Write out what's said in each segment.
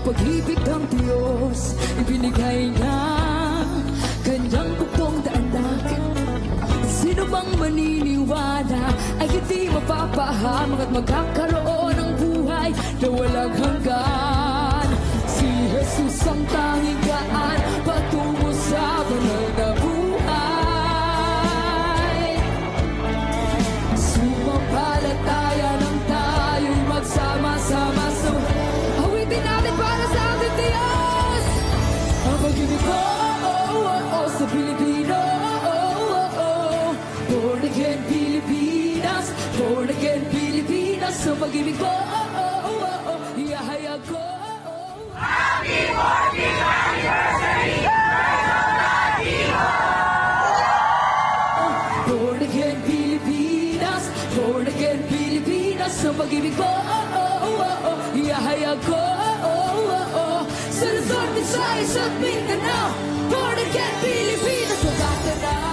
Pag-ibig ng Diyos, ibinigay niya kanyang bugtong daanan. Sino bang maniniwala ay hindi mapapahamak at magkakaroon ng buhay na walang hanggan? Si Jesus ang tanging daan patungo sa banal na buhay. Sumampalataya nang tayo'y magsama-sama sa awitin natin para sa ating Diyos. Ang pag-ibig ko, sa Pilipino. Born again Pilipinas, born again Pilipinas. Ang pag-ibig ko, ihahayag ko. Happy 40th anniversary! Born again Pilipinas, born again Pilipinas. Ang pag-ibig ko, ihahayag ko. Sa Luzon, Visayas at Mindanao, born again Pilipinas. Magkata na.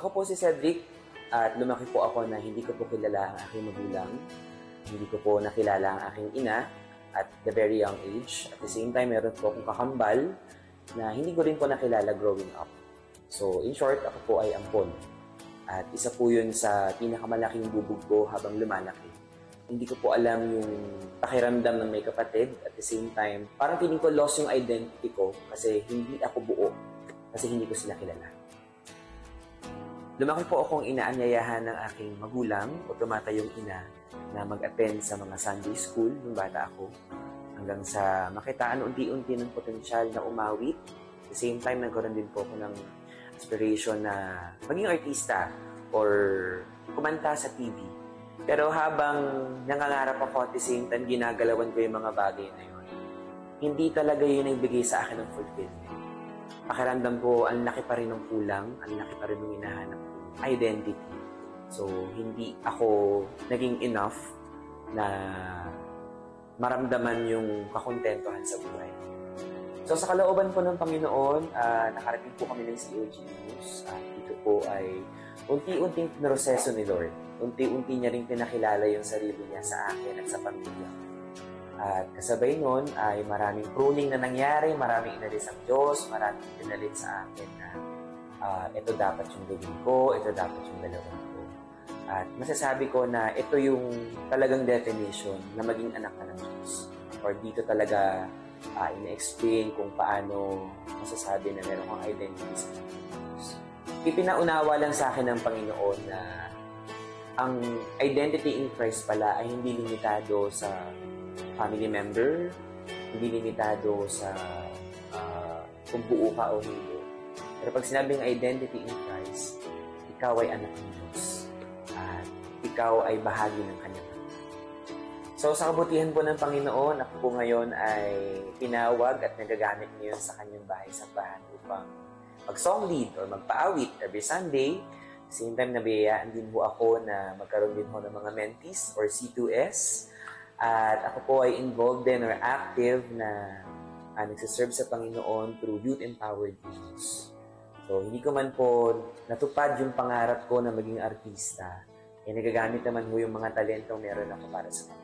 Ako po si Cedric at lumaki po ako na hindi ko po kilala ang aking magulang. Hindi ko po nakilala ang aking ina at the very young age. At the same time, meron po akong kakambal na hindi ko rin po nakilala growing up. So, in short, ako po ay ampon. At isa po yun sa pinakamalaking bubog ko habang lumalaki. Hindi ko po alam yung pakiramdam ng may kapatid. At the same time, parang feeling ko lost yung identity ko kasi hindi ako buo. Kasi hindi ko sila kilala. Lumaki po akong inaanyayahan ng aking magulang o tumatayong ina na mag-attend sa mga Sunday school nung bata ako hanggang sa makitaan unti-unti ng potensyal na umawit. At the same time, nagkaroon din po ako ng aspiration na maging artista or kumanta sa TV. Pero habang nangangarap ako at the same time, ginagalawan ko yung mga bagay na yun, hindi talaga yun ang bigay sa akin ng fulfillment. Pakiramdam ko, ang laki pa rin ng kulang, ang laki pa rin ng hinahanap ko identity. So, hindi ako naging enough na maramdaman yung kakontentuhan sa buhay. So, sa kalooban po ng Panginoon, nakarating po kami ng COG News. Ito po ay unti-unting pinoseso ni Lord. Unti-unti niya rin pinakilala yung sarili niya sa akin at sa pamilya. At kasabay nun ay maraming pruning na nangyari, maraming inalis ang Diyos, maraming pinalit sa akin na ito dapat yung gawin ko, ito dapat yung galawan ko. At masasabi ko na ito yung talagang definition na maging anak ka ng Diyos. Or dito talaga ina-explain kung paano masasabi na meron kang identity sa Diyos. Ipinaunawa lang sa akin ng Panginoon na ang identity in Christ pala ay hindi limitado sa family member, hindi limitado sa kung buo ka o hindi. Pero pag sinabing identity in Christ, ikaw ay anak ng Diyos at ikaw ay bahagi ng Kanya. So sa kabutihan po ng Panginoon, ako po ngayon ay pinawag at nagagamit ngayon sa Kanyang bahay-sambahan upang mag-song lead or magpaawit every Sunday. Same time, nabiyayaan din po ako na magkaroon din po ng mga mentees or C2S. At ako po ay involved din or active na nagsiserve sa Panginoon through Youth Empowered Youth. So, hindi ko man po natupad yung pangarap ko na maging artista. Nagagamit naman po yung mga talentong meron ako para sa kanila.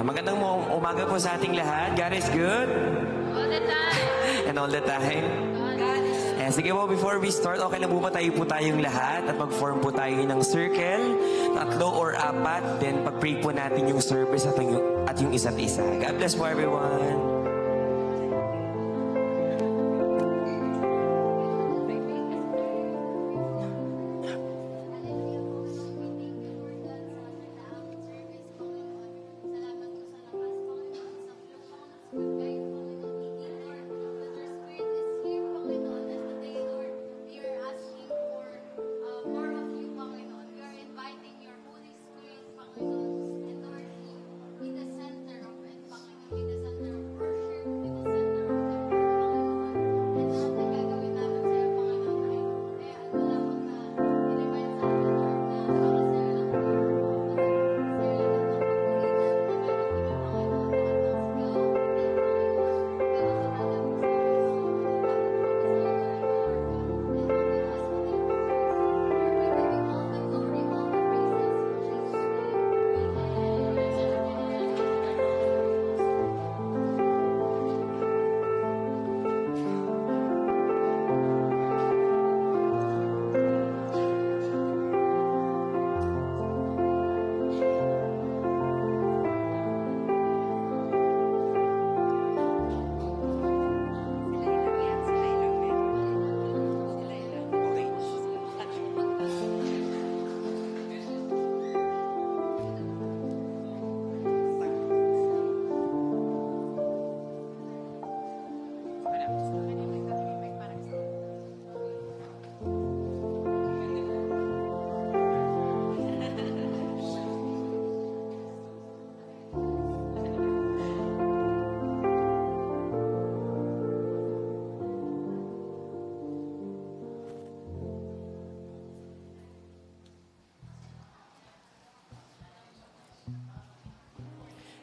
Hallelujah. Magandang umaga po sa ating lahat. God is good. All the time. And all the time. God is Sige po, before we start, okay lang po ba tayo po tayong lahat at mag-form po tayo ng circle, 3 or 4, then pag-pray po natin yung service at yung isa't isa. God bless po everyone.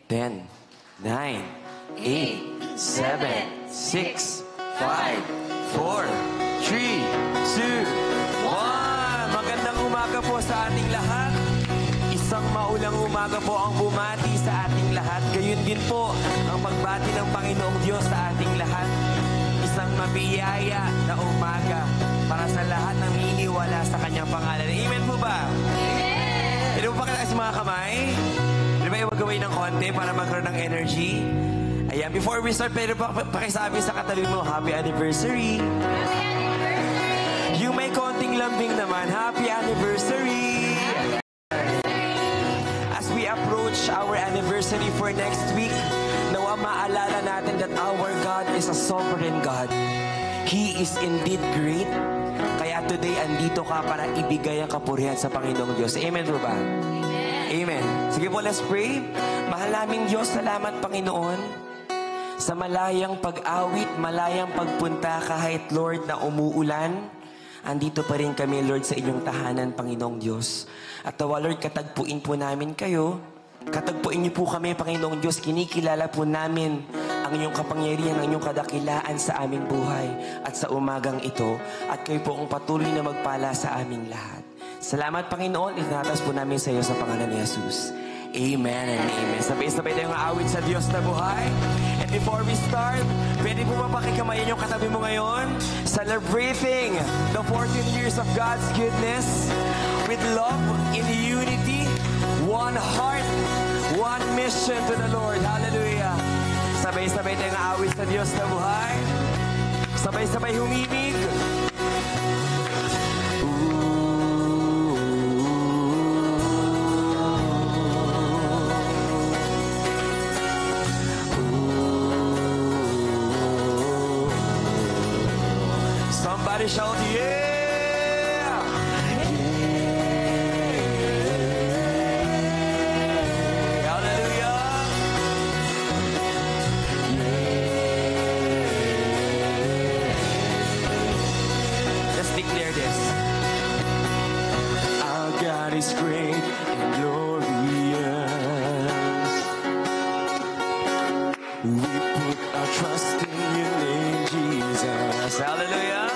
Ten, 9, 8, 7, 6, 5, 4, 3, 2, 1. Magandang umaga po sa ating lahat. Isang maulang umaga po ang bumati sa ating lahat. Gayun din po ang pagbati ng Panginoong Diyos sa ating lahat. Isang mabiyaya na umaga para sa lahat ng miniwala sa kanyang pangalan. Amen po ba? Amen! Ito po ba sa mga kamay? Di ba gawin ng konti para magkaroon ng energy? Ayan, before we start, pwede pa pakisabi sa katabi mo, Happy Anniversary! Happy Anniversary! Yung may konting lambing naman, Happy Anniversary! As we approach our anniversary for next week, nawa maalala natin that our God is a sovereign God. He is indeed great. Kaya today, andito ka para ibigay ang kapurihan sa Panginoong Diyos. Amen po ba? Amen. Sige po, let's pray. Mahal naming Diyos, salamat Panginoon sa malayang pag-awit, malayang pagpunta kahit Lord na umuulan. Andito pa rin kami Lord sa inyong tahanan Panginoong Diyos. At tawa Lord, katagpuin po namin kayo. Katagpuin niyo po kami Panginoong Diyos. Kinikilala po namin ang inyong kapangyarihan, ang inyong kadakilaan sa aming buhay at sa umagang ito. At kayo po ang patuloy na magpala sa aming lahat. Salamat, Panginoon. Itinatas po namin sa iyo sa pangalan ni Jesus. Amen and amen. Sabay-sabay tayong awit sa Diyos na buhay. And before we start, pwede po ba pakikamayan yung katabi mo ngayon? Celebrating the 14 years of God's goodness with love, in unity, one heart, one mission to the Lord. Hallelujah. Sabay-sabay tayong awit sa Diyos na buhay. Sabay-sabay humimig. Somebody shout, yeah! Hallelujah! Let's declare this. Our God is great and glorious. We put our trust in your name, Jesus. Hallelujah!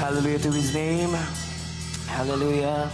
hallelujah to His name. Hallelujah.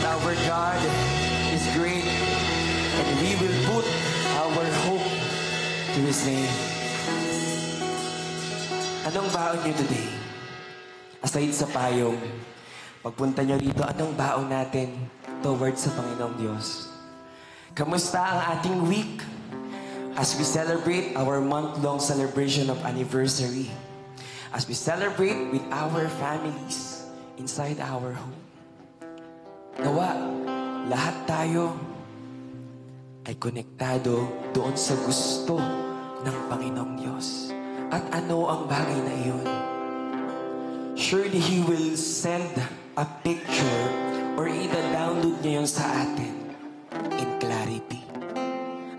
Our God is great, and we will put our hope to His name. Anong baon niyo today? Aside sa payong, pagpunta niyo rito, anong baon natin towards sa Panginoong Diyos? Kamusta ang ating week as we celebrate our month-long celebration of anniversary? As we celebrate with our families inside our home. Nawa, lahat tayo ay konektado doon sa gusto ng Panginoong Diyos. At ano ang bagay na iyon? Surely He will send a picture or i-download niya yun sa atin in clarity.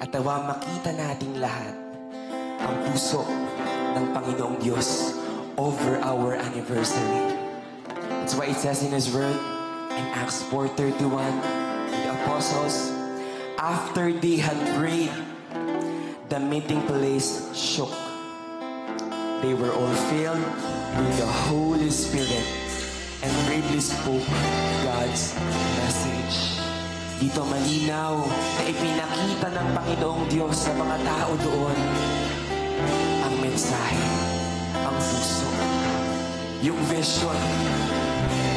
At nawa makita natin lahat ang puso ng Panginoong Diyos over our anniversary. That's why it says in His Word, in Acts 4:31, the apostles, after they had prayed, the meeting place shook. They were all filled with the Holy Spirit and bravely spoke God's message. Dito malinaw na ipinakita ng Panginoong Diyos sa mga tao doon ang mensahe, ang puso, yung vision.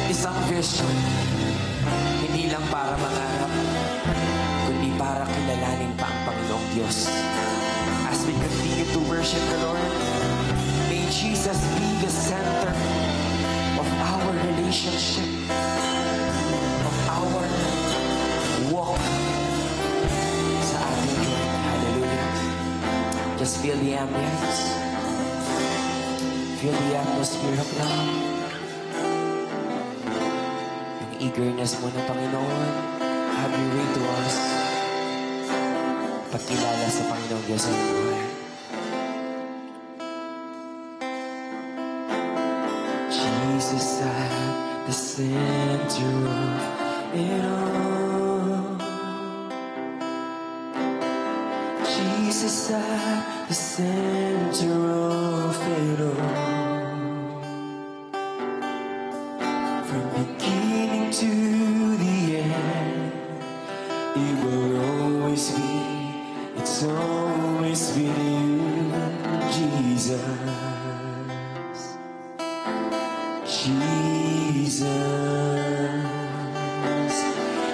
Isang vision, hindi lang para mangarap, kundi para kilalanin pa ang Panginoong Diyos. As we continue to worship the Lord, may Jesus be the center of our relationship, of our walk sa ating journey. Hallelujah. Just feel the ambience. Feel the atmosphere of love. Eagerness mo ng Panginoon, have your way to us. Pagkilala sa Panginoong Diyos sa buhay. Jesus at the center of it all. Jesus at the center of it all. From beginning to the end, it will always be, it's always been you, Jesus. Jesus.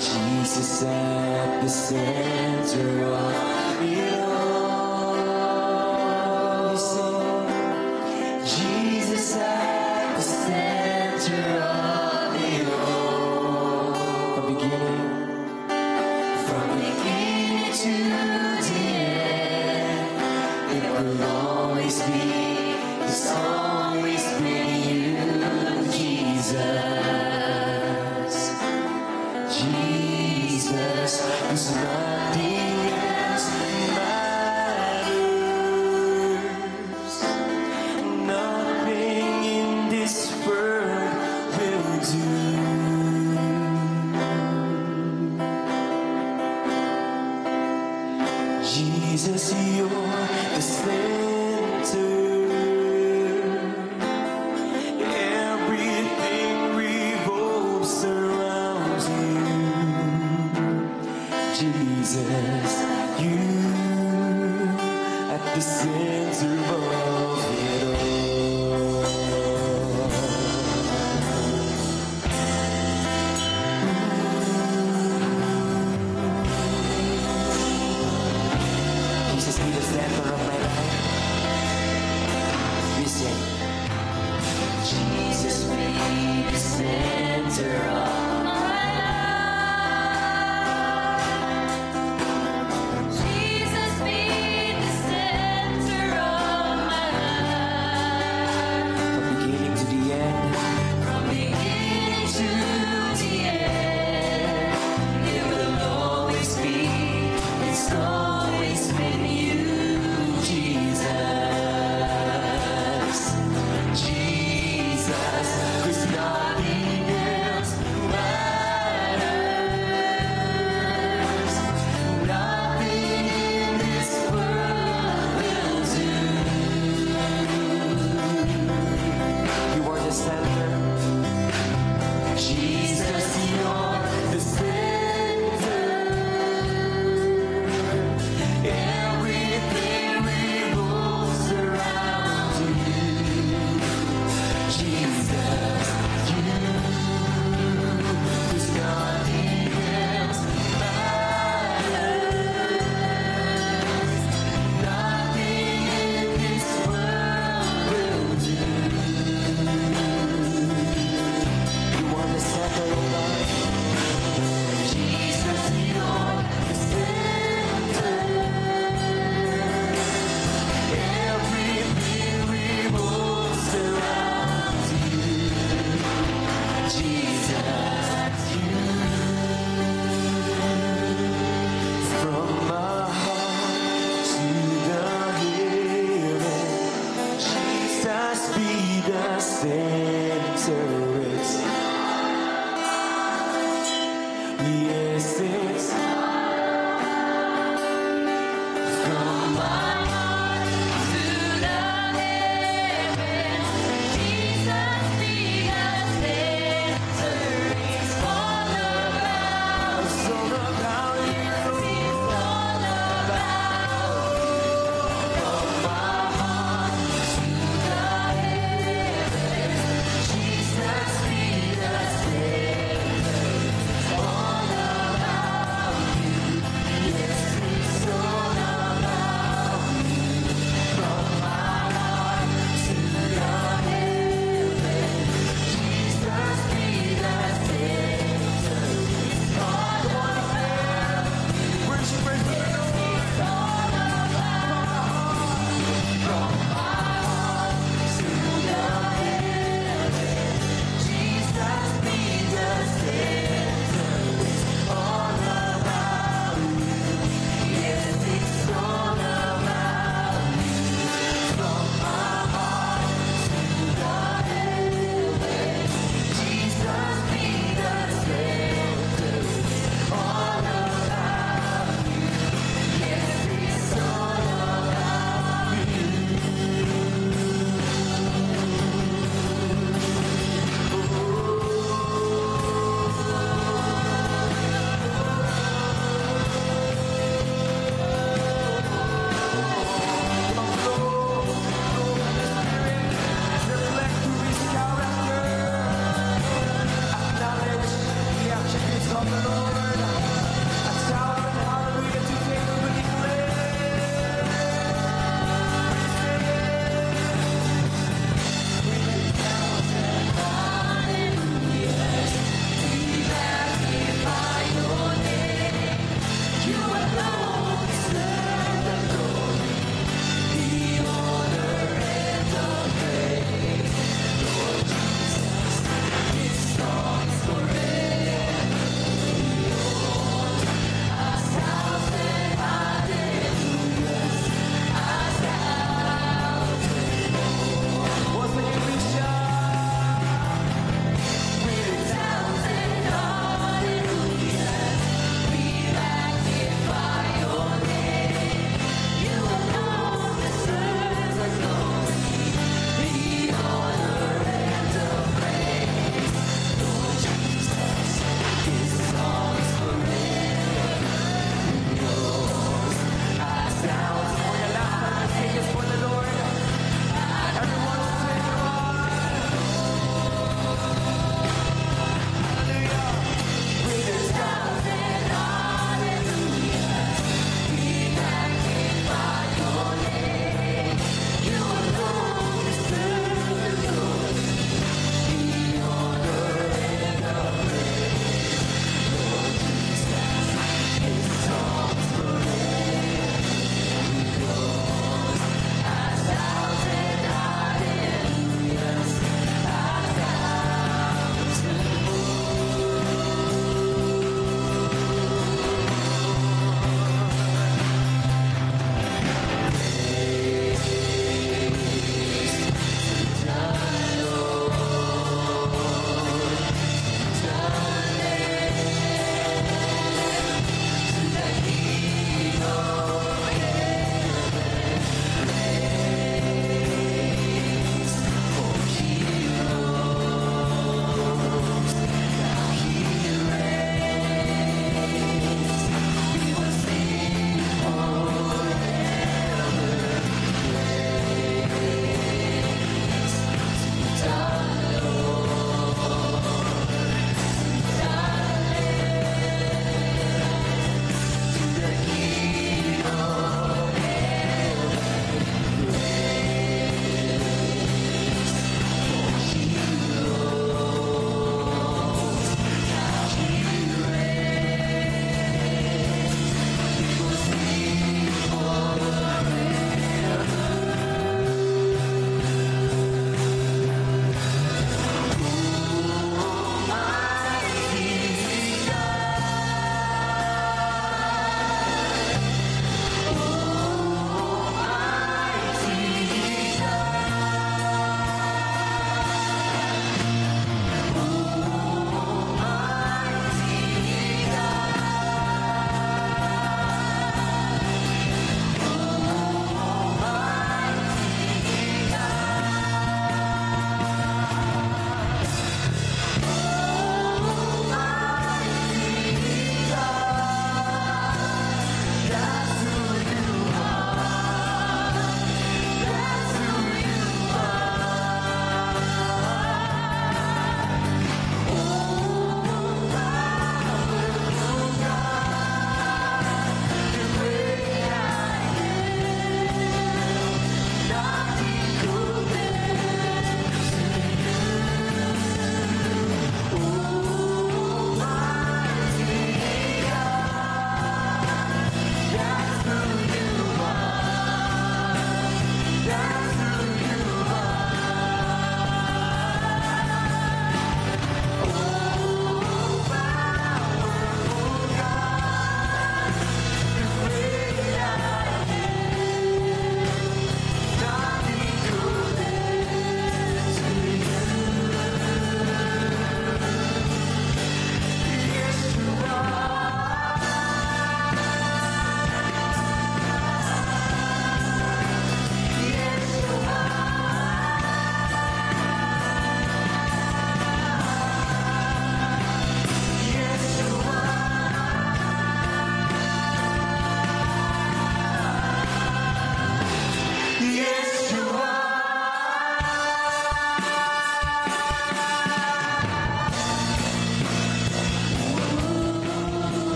Jesus at the center of it all. You sing, Jesus at the center of it all. From beginning to the end, it will always be, it's always been you, Jesus. Jesus, 'cause nothing else matters. Nothing in this world will do. Jesus, you're the center. Everything revolves around you. Jesus, you at the center of it all. Jesus, be the center of my life. We sing. Jesus, be the center of my life. Jesus, be the center of my life. From beginning to the end, From beginning to the end, it will always be, it's always been you, Jesus. Jesus, 'cause nothing else matters. Nothing in this world will do. You are the center. Jesus, you're the center. Everything revolves around you. Jesus, you, 'cause nothing else matters. Nothing in this world will do. You are the center of life. Jesus, you're the center. Everything revolves around you. Jesus, you. From my heart to the heaven, Jesus be the center. Yes, it's from my heart to the heavens. Jesus, be the center. It's all about, it's all about you. it's all about. From my heart To the heavens, Jesus, be the center. It's all about you. Yes, it's all about you.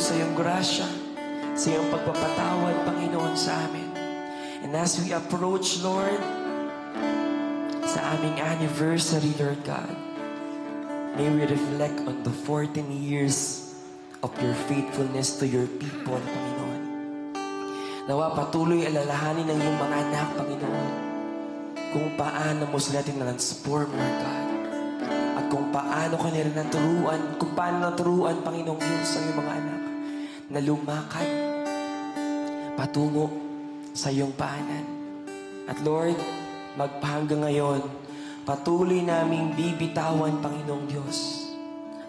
sa iyong grasya, sa iyong pagpapatawad, Panginoon, sa amin. And as we approach, Lord, sa aming anniversary, Lord God, may we reflect on the 14 years of your faithfulness to your people, Panginoon. Nawa patuloy alalahanin ng iyong mga anak, Panginoon, kung paano mo sila tinransform, Lord God. At kung paano ka nila naturuan, kung paano naturuan, Panginoong Diyos, ang iyong mga anak na lumakad patungo sa iyong paanan. At Lord, magpahanggang ngayon, patuloy naming bibitawan, Panginoong Diyos,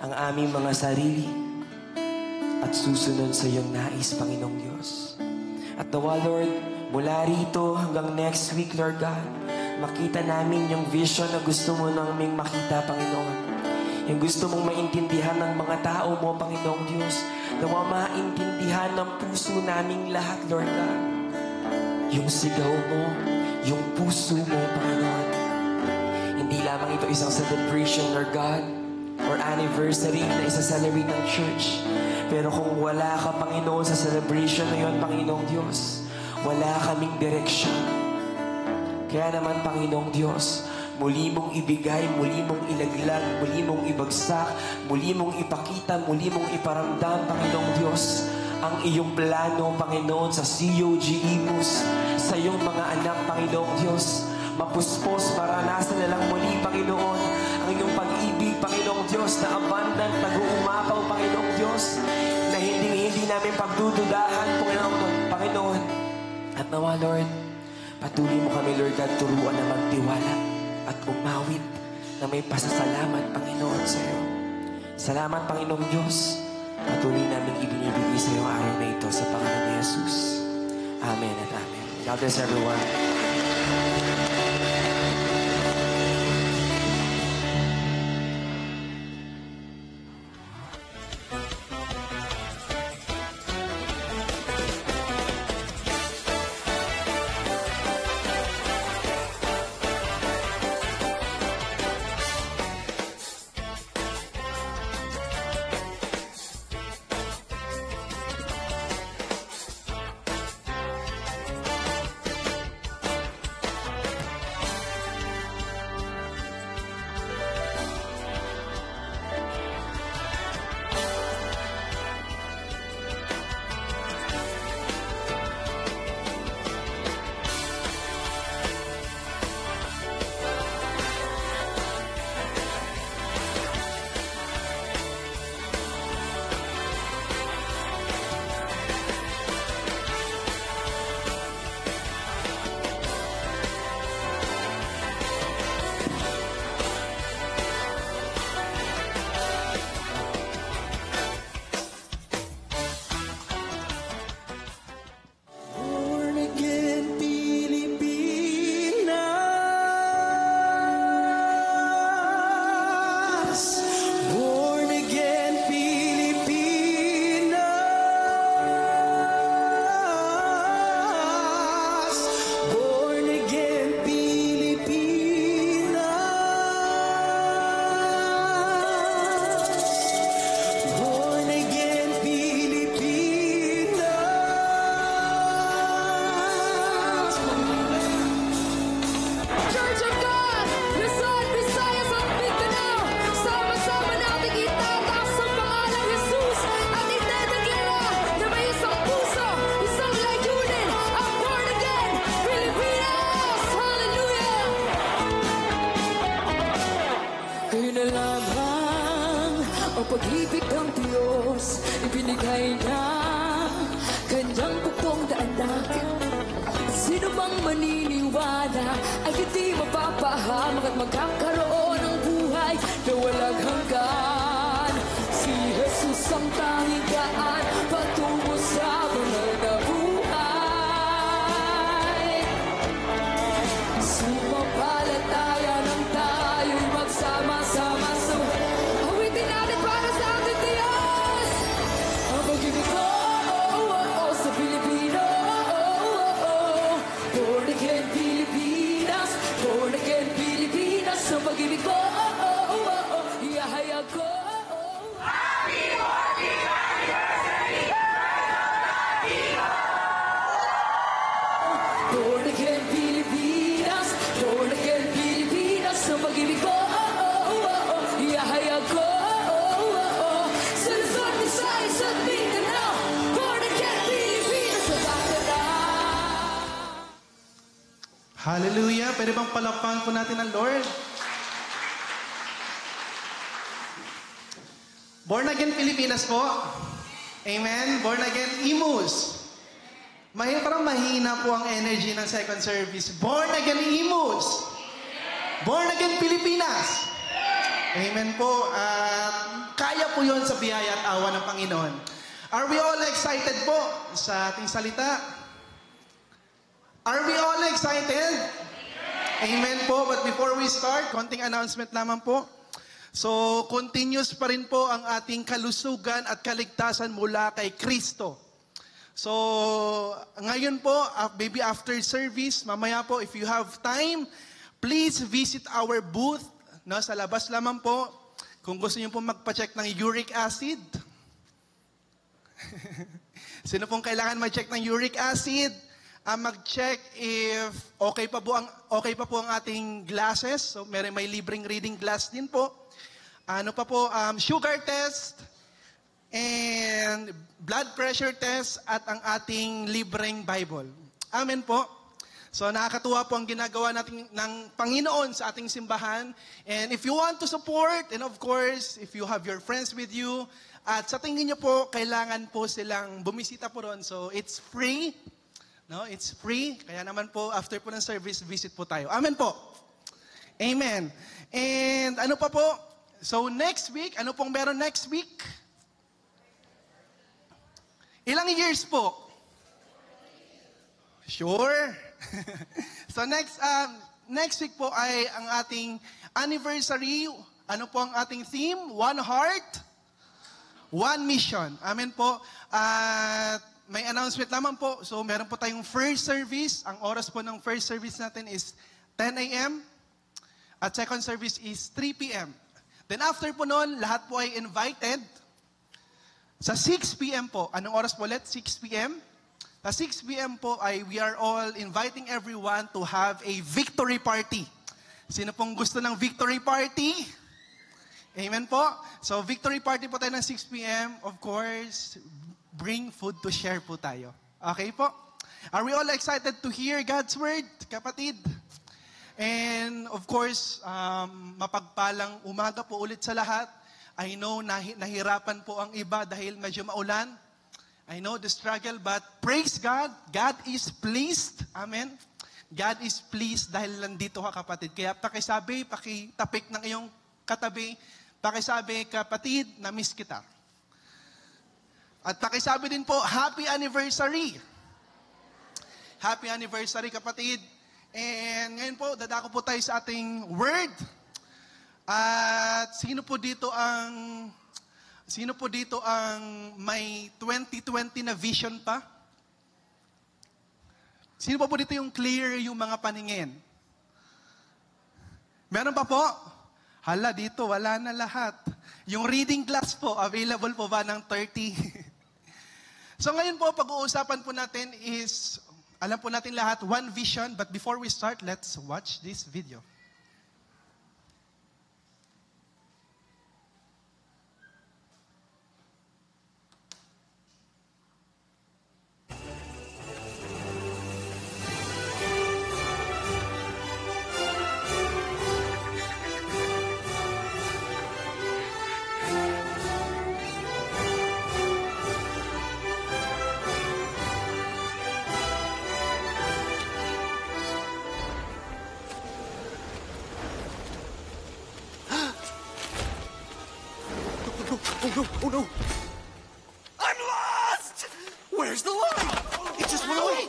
ang aming mga sarili at susunod sa iyong nais, Panginoong Diyos. At nawa, Lord, mula rito hanggang next week, Lord God, makita namin yung vision na gusto mo naming makita, Panginoon. Yung gusto mong maintindihan ng mga tao mo, Panginoong Diyos. Nawa maintindihan ng puso naming lahat, Lord God. Yung sigaw mo, yung puso mo, Panginoon. Hindi lamang ito isang celebration, Lord God, or anniversary na isa-celebrate ng church. Pero kung wala ka, Panginoon, sa celebration na yun, Panginoong Diyos, wala kaming direksyon. Kaya naman, Panginoong Diyos, muli mong ibigay, muli mong ilaglag, muli mong ibagsak, muli mong ipakita, muli mong iparamdam, Panginoong Diyos, ang iyong plano, Panginoon, sa COG Imus, sa iyong mga anak, Panginoong Diyos. Mapuspos, maranasan na lang muli, Panginoon, ang iyong pag-ibig, Panginoong Diyos, na abundant, nag-uumapaw, Panginoong Diyos, na hindi namin pagdududahan, Panginoon. At nawa, Lord, patuloy mo kami, Lord God, turuan na magtiwala at umawit na may pasasalamat, Panginoon, sa iyo. Salamat, Panginoong Diyos. Patuloy namin ibinibigay sa iyo araw na ito sa pangalan ni Jesus. Amen at amen. God bless everyone. pag-ibig ng Diyos, ibinigay na kanyang bukong daanak. Sino bang maniniwala ay hindi mapapahamak at magkakaroon ng buhay na walang hanggan? Si Jesus ang tanging daan patungo sa banal na buhay. Sumampalataya ng tayo'y magsama-sama sa awitin natin para sa ating Diyos. Ang pag-ibig ko, sa Pilipino, born again Pilipinas, born again Pilipinas. Ang pag-ibig ko, ihahayag ko. Happy 40th anniversary! Hallelujah. Pwede bang palakpakan po natin ang Lord? Born Again Pilipinas po. Amen. Born Again Imus. Parang mahina po ang energy ng second service. Born Again Imus. Born Again Pilipinas. Amen po. Kaya po yun sa biyaya at awa ng Panginoon. Are we all excited po sa ating salita? Are we all excited? Amen po. But before we start, konting announcement lamang po. So, continuous pa rin po ang ating kalusugan at kaligtasan mula kay Kristo. So, ngayon po, maybe after service, mamaya po, if you have time, please visit our booth. No, sa labas lamang po. Kung gusto niyo po magpa-check ng uric acid. Sino pong kailangan mag-check ng uric acid? Mag-check if okay pa po ang ating glasses. So, may libreng reading glass din po. Ano pa po, sugar test, and blood pressure test, at ang ating libreng Bible. Amen po. So nakakatuwa po ang ginagawa natin ng Panginoon sa ating simbahan. And if you want to support, and of course, if you have your friends with you, at sa tingin niyo po, kailangan po silang bumisita po ron. So it's free. No, it's free. Kaya naman po, after po ng service, visit po tayo. Amen po. Amen. And ano pa po? So next week, ano pong meron next week? Ilang years po? Sure. So next week po ay ang ating anniversary. Ano po ang ating theme? One heart, one mission. Amen po. At may announcement lamang po. So meron po tayong first service. Ang oras po ng first service natin is 10 a.m. At second service is 3 p.m. Then after po noon, lahat po ay invited. Sa 6 p.m. po, anong oras po ulit? 6 p.m. Sa 6 p.m. po ay we are all inviting everyone to have a victory party. Sino pong gusto ng victory party? Amen po. So victory party po tayo ng 6 p.m. Of course, bring food to share po tayo. Okay po? Are we all excited to hear God's word, kapatid? And of course, mapagpalang umaga po ulit sa lahat. I know nahirapan po ang iba dahil medyo maulan. I know the struggle, but praise God. God is pleased. Amen. God is pleased dahil nandito ka, kapatid. Kaya pakisabi, pakitapik ng iyong katabi. Pakisabi, kapatid, na-miss kita. At pakisabi din po, happy anniversary. Happy anniversary, kapatid. And ngayon po, dadako po tayo sa ating word. At sino po dito ang may 2020 na vision pa? Sino pa po dito yung clear yung mga paningin? Meron pa po? Hala, dito wala na lahat. Yung reading glass po, available po ba ng 30? So ngayon po, pag-uusapan po natin is, alam po natin lahat, one vision. But before we start, let's watch this video. Oh no! I'm lost! Where's the light? It just went away!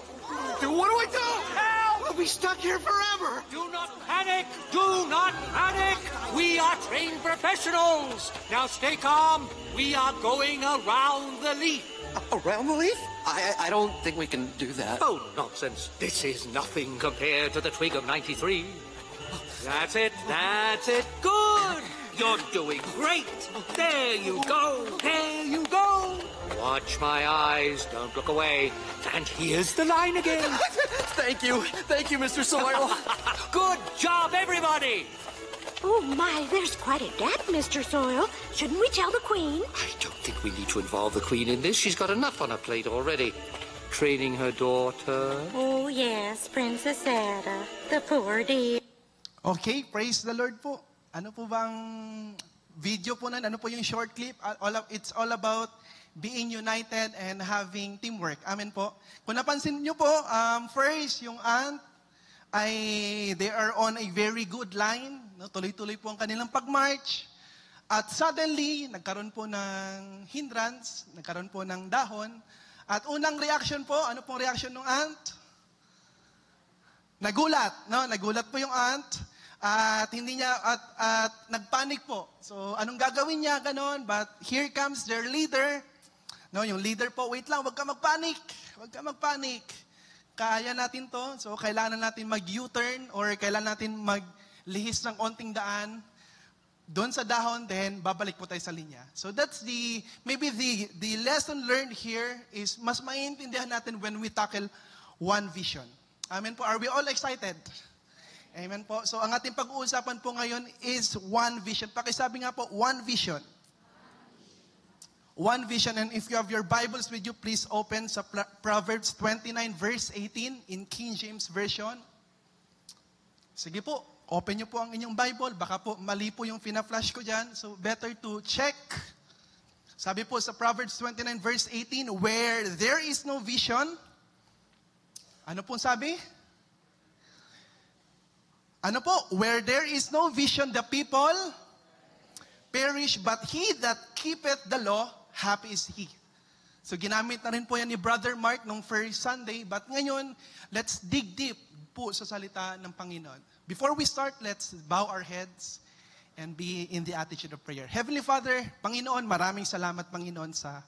What do I do? Help! We'll be stuck here forever! Do not panic! Do not panic! We are trained professionals! Now stay calm. We are going around the leaf. Around the leaf? I don't think we can do that. Oh, nonsense. This is nothing compared to the twig of 93. That's it. That's it. Good! You're doing great. There you go. There you go. Watch my eyes. Don't look away. And here's the line again. Thank you. Thank you, Mr. Soil. Good job, everybody. Oh, my, there's quite a gap, Mr. Soil. Shouldn't we tell the Queen? I don't think we need to involve the Queen in this. She's got enough on her plate already. training her daughter. Oh, yes, Princess Ada, the poor dear. Okay, praise the Lord po. Ano po bang video po nun? Ano po yung short clip? It's all about being united and having teamwork. Amen po. Kung napansin nyo po, first, yung aunt, they are on a very good line. No? Tuloy-tuloy po ang kanilang pag-march. At suddenly, nagkaroon po ng hindrance, nagkaroon po ng dahon. At unang reaction po, ano pong reaction ng aunt? Nagulat, no? Nagulat po yung aunt. At hindi niya at nagpanic po. So anong gagawin niya ganon? But here comes their leader. No, yung leader po, wait lang, wag ka magpanic. Wag ka magpanic. Kaya natin to. So kailangan natin mag-U-turn or kailangan natin maglihis ng onting daan doon sa dahon, then babalik po tayo sa linya. So that's maybe the lesson learned here is mas maintindihan natin when we tackle one vision. Amen po. Are we all excited? Amen po. So ang ating pag-uusapan po ngayon is one vision. Pakisabi nga po, one vision. One vision. And if you have your Bibles with you, please open sa Proverbs 29 verse 18 in King James Version. Sige po, open nyo po ang inyong Bible. Baka po mali po yung fina-flash ko dyan. So better to check. Sabi po sa Proverbs 29 verse 18, where there is no vision, ano po sabi? Ano po? Where there is no vision, the people perish, but he that keepeth the law, happy is he. So ginamit na rin po yan ni Brother Mark nung first Sunday, but ngayon, let's dig deep po sa salita ng Panginoon. Before we start, let's bow our heads and be in the attitude of prayer. Heavenly Father, Panginoon, maraming salamat, Panginoon, sa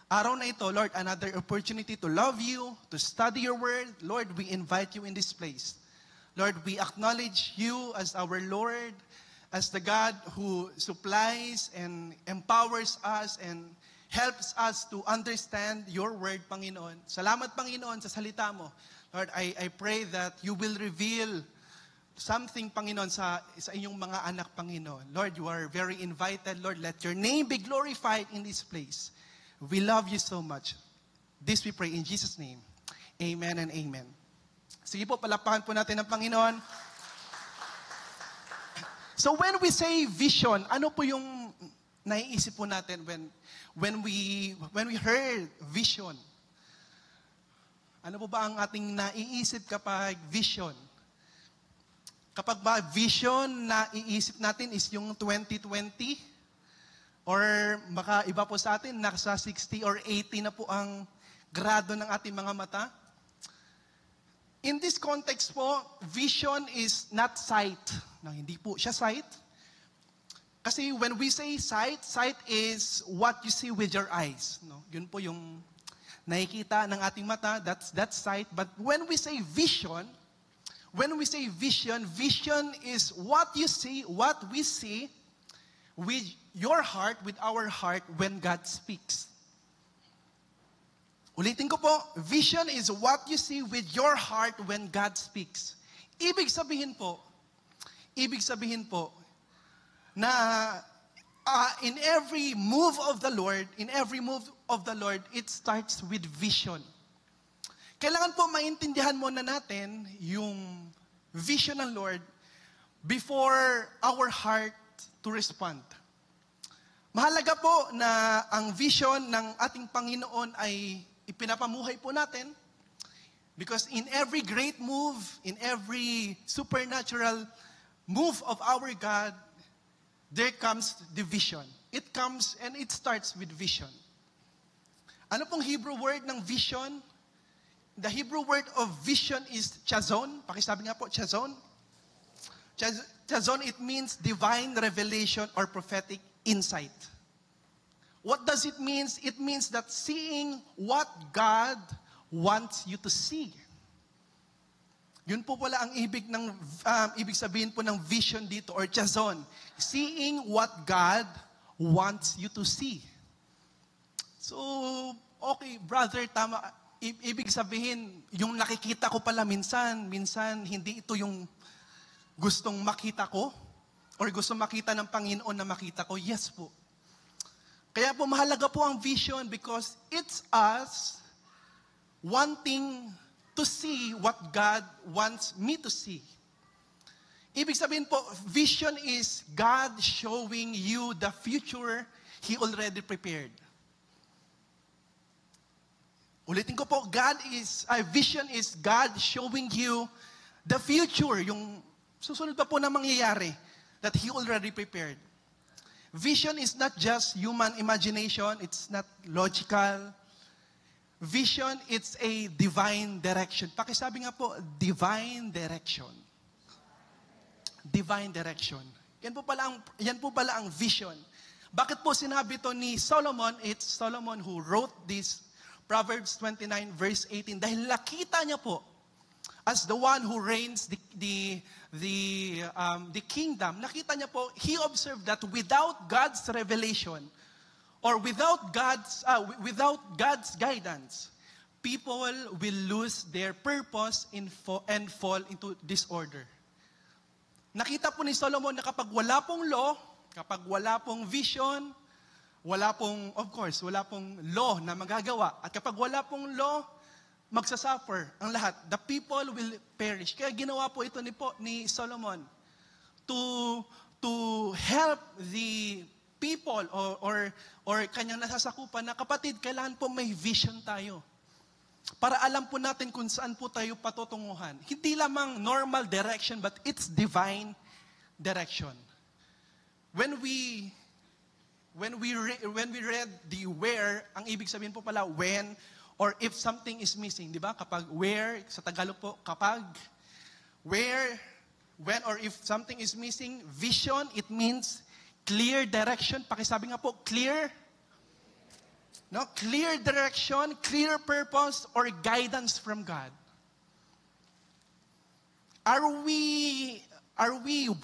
araw na ito. Lord, another opportunity to love you, to study your word. Lord, we invite you in this place. Lord, we acknowledge you as our Lord, as the God who supplies and empowers us and helps us to understand your word, Panginoon. Salamat, Panginoon, sa salita mo. Lord, I pray that you will reveal something, Panginoon, sa inyong mga anak, Panginoon. Lord, you are very invited. Lord, let your name be glorified in this place. We love you so much. This we pray in Jesus' name. Amen and amen. Sige po, palapakan po natin ang Panginoon. So when we say vision, ano po yung naiisip po natin when we heard vision? Ano po ba ang ating naiisip kapag vision? Kapag ba vision na iisip natin is yung 2020? Or baka iba po sa atin, nasa 60 or 80 na po ang grado ng ating mga mata? In this context po, vision is not sight. No, hindi po siya sight. Kasi when we say sight, sight is what you see with your eyes. No? Yun po yung nakikita ng ating mata, that's sight. But when we say vision, vision is what you see, what we see with your heart, with our heart when God speaks. Ulitin ko po, vision is what you see with your heart when God speaks. Ibig sabihin po na in every move of the Lord, it starts with vision. Kailangan po maintindihan muna natin yung vision ng Lord before our heart to respond. Mahalaga po na ang vision ng ating Panginoon ay ipinapamuhay po natin because in every great move, in every supernatural move of our God, there comes the vision. It comes and it starts with vision. Ano pong Hebrew word ng vision? The Hebrew word of vision is chazon. Pakisabi nga po, chazon. Chazon, it means divine revelation or prophetic insight. What does it mean? It means that seeing what God wants you to see. Yun po pala ang ibig sabihin po ng vision dito or chazon. Seeing what God wants you to see. So, okay, brother, tama. Ibig sabihin, yung nakikita ko pala minsan hindi ito yung gustong makita ko or gustong makita ng Panginoon na makita ko. Yes po. Kaya po mahalaga po ang vision because it's us wanting to see what God wants me to see. Ibig sabihin po, vision is God showing you the future He already prepared. Ulitin ko po, vision is God showing you the future, yung susunod pa po na mangyayari that He already prepared. Vision is not just human imagination, it's not logical. Vision, it's a divine direction. Pakisabi nga po, divine direction. Divine direction. Yan po pala ang vision. Bakit po sinabi to ni Solomon? It's Solomon who wrote this Proverbs 29 verse 18 dahil nakita niya po as the one who reigns the kingdom, nakita niya po, he observed that without God's revelation or without God's guidance, people will lose their purpose and fall into disorder. Nakita po ni Solomon na kapag wala pong law, kapag wala pong vision, wala pong law na magagawa. At kapag wala pong law, magsasuffer ang lahat. The people will perish. Kaya ginawa po ito ni Solomon to help the people or kanyang nasasakupan na kapatid, kailangan po may vision tayo. Para alam po natin kung saan po tayo patutunguhan. Hindi lamang normal direction, but it's divine direction. When we read the where, ang ibig sabihin po pala when or if something is missing, di ba? Kapag where, sa Tagalog po, kapag, where, when or if something is missing, vision, it means clear direction. Pakisabi nga po, clear. No? Clear direction, clear purpose, or guidance from God. Are we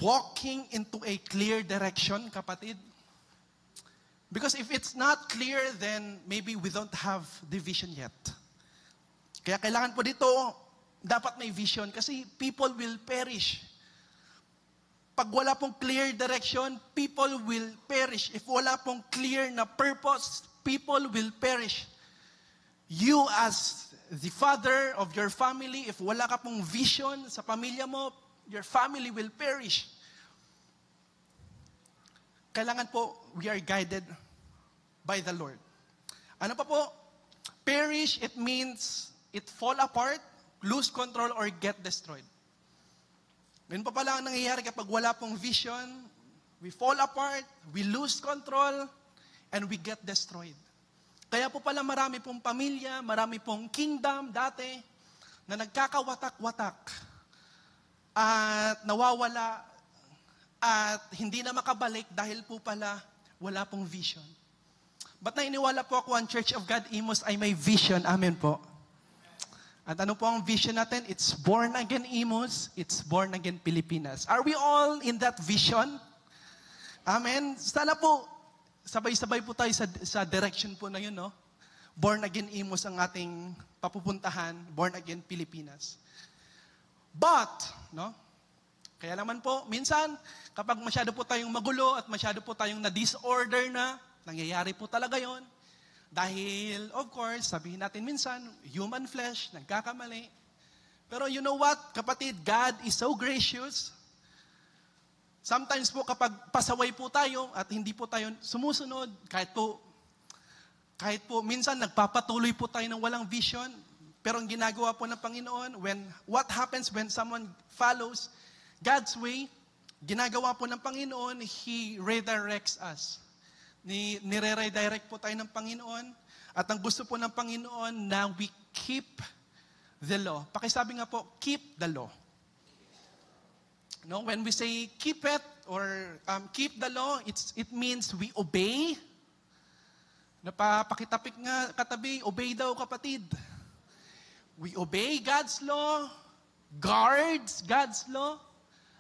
walking into a clear direction, kapatid? Because if it's not clear, then maybe we don't have the vision yet. Kaya kailangan po dito, dapat may vision kasi people will perish. Pag wala pong clear direction, people will perish. If wala pong clear na purpose, people will perish. You as the father of your family, if wala ka pong vision sa pamilya mo, your family will perish. Kailangan po, we are guided by the Lord. Ano pa po? Perish, it means it fall apart, lose control, or get destroyed. Ganun pa pala ang nangyayari kapag wala pong vision, we fall apart, we lose control, and we get destroyed. Kaya po pala marami pong pamilya, marami pong kingdom dati na nagkakawatak-watak at nawawala at hindi na makabalik dahil po pala wala pong vision. But nainiwala po ako ang Church of God Imus ay may vision. Amen po. At ano po ang vision natin? It's Born Again Imus, it's Born Again Pilipinas. Are we all in that vision? Amen. Sana po, sabay-sabay po tayo sa direction po na yun, no? Born Again Imus ang ating papupuntahan, Born Again Pilipinas. But, no? Kaya naman po, minsan, kapag masyado po tayong magulo at masyado po tayong na-disorder na, nangyayari po talaga yon. Dahil, of course, sabihin natin minsan, human flesh, nagkakamali. Pero you know what, kapatid, God is so gracious. Sometimes po kapag pasaway po tayo at hindi po tayo sumusunod, kahit po minsan nagpapatuloy po tayo ng walang vision, pero ang ginagawa po ng Panginoon, what happens when someone follows God's way, ginagawa po ng Panginoon, He redirects us. Nire-redirect po tayo ng Panginoon. At ang gusto po ng Panginoon na we keep the law. Pakisabi nga po, keep the law. No, when we say keep it or keep the law, it means we obey. Napapakitapik nga katabi, obey daw kapatid. We obey God's law, guards God's law.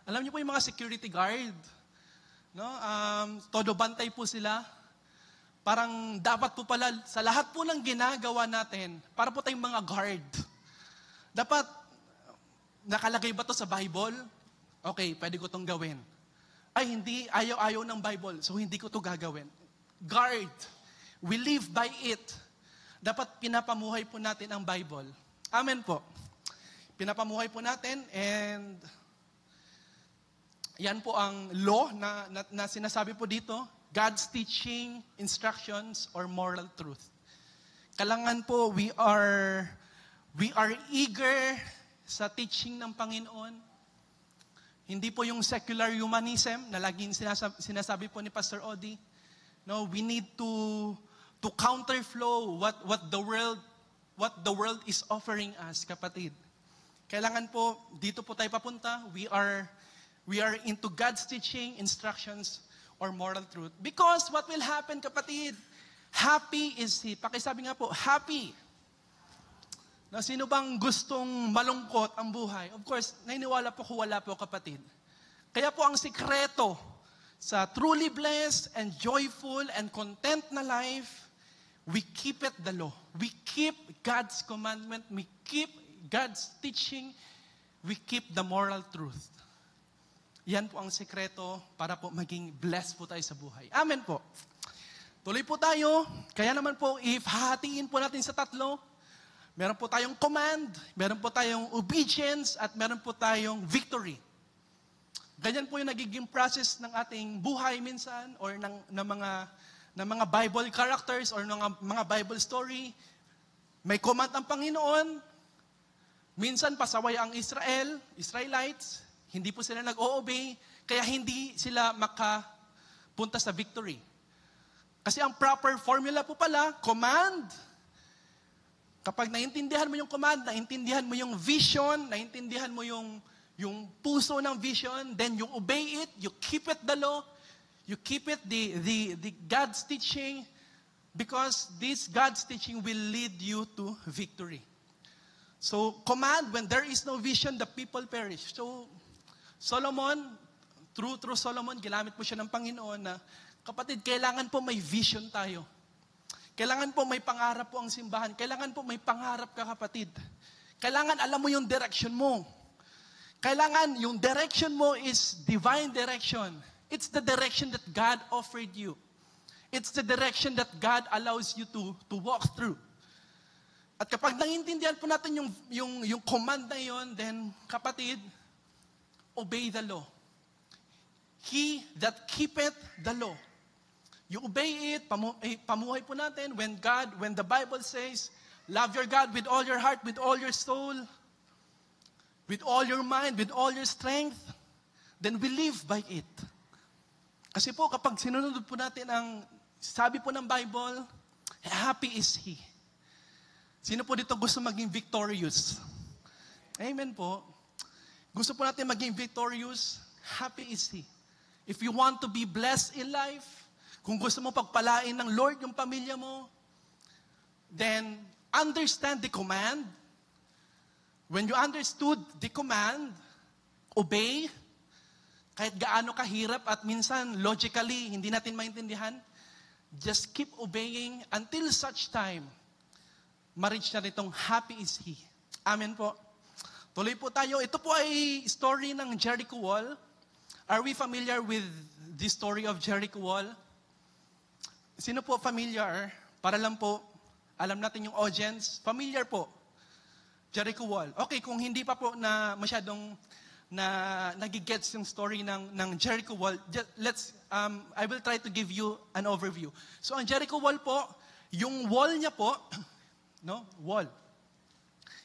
Alam niyo po yung mga security guard, no? Todo bantay po sila. Parang dapat po pala, sa lahat po ng ginagawa natin, para po tayong mga guard. Dapat, nakalagay ba to sa Bible? Okay, pwede ko tong gawin. Ay, hindi, ayaw ng Bible, so hindi ko to gagawin. Guard. We live by it. dapat pinapamuhay po natin ang Bible. Amen po. Pinapamuhay po natin, and yan po ang law na sinasabi po dito, God's teaching, instructions, or moral truth. Kailangan po we are eager sa teaching ng Panginoon. Hindi po yung secular humanism na laging sinasabi po ni Pastor Odi. No, we need to counterflow what the world is offering us, kapatid. Kailangan po dito po tayo papunta. We are into God's teaching, instructions, or moral truth. Because what will happen, kapatid? Happy is He. Pakisabi nga po, happy. Na sino bang gustong malungkot ang buhay? Of course, naniniwala po kung wala po, kapatid. Kaya po ang sikreto sa truly blessed and joyful and content na life, we keep it the law. We keep God's commandment. We keep God's teaching. We keep the moral truth. Yan po ang sikreto para po maging blessed po tayo sa buhay. Amen po. Tuloy po tayo. Kaya naman po, if hahatiin po natin sa tatlo, meron po tayong command, meron po tayong obedience, at meron po tayong victory. Ganyan po yung nagiging process ng ating buhay minsan, or ng mga Bible characters, or ng mga Bible story. May command ang Panginoon. Minsan pasaway ang Israelites. Hindi po sila nag-o-obey, kaya hindi sila makapunta sa victory. Kasi ang proper formula po pala, command. Kapag naintindihan mo yung command, naintindihan mo yung vision, naintindihan mo yung puso ng vision, then you obey it, you keep it the law, you keep it the God's teaching, because this God's teaching will lead you to victory. So, command, when there is no vision, the people perish. So, Solomon, through Solomon, ginamit po siya ng Panginoon na, kapatid, kailangan po may vision tayo. Kailangan po may pangarap po ang simbahan. Kailangan po may pangarap ka, kapatid. Kailangan alam mo yung direction mo. Kailangan yung direction mo is divine direction. It's the direction that God offered you. It's the direction that God allows you to walk through. At kapag nangintindihan po natin yung command na yon, then, kapatid, obey the law. He that keepeth the law. You obey it, pamuhay po natin when the Bible says, love your God with all your heart, with all your soul, with all your mind, with all your strength, then we live by it. Kasi po, kapag sinunod po natin ang sabi po ng Bible, happy is He. Sino po dito gusto maging victorious? Amen po. Gusto po natin maging victorious, happy is He. If you want to be blessed in life, kung gusto mo pagpalain ng Lord yung pamilya mo, then understand the command. When you understood the command, obey, kahit gaano kahirap at minsan logically hindi natin maintindihan, just keep obeying until such time ma-reach na nitong happy is He. Amen po. Tuloy po tayo. Ito po ay story ng Jericho Wall. Are we familiar with the story of Jericho Wall? Sino po familiar? Para lang po, alam natin yung audience. Familiar po. Jericho Wall. Okay, kung hindi pa po na masyadong nagigets yung story ng Jericho Wall, I will try to give you an overview. So, ang Jericho Wall po, yung wall niya po, wall.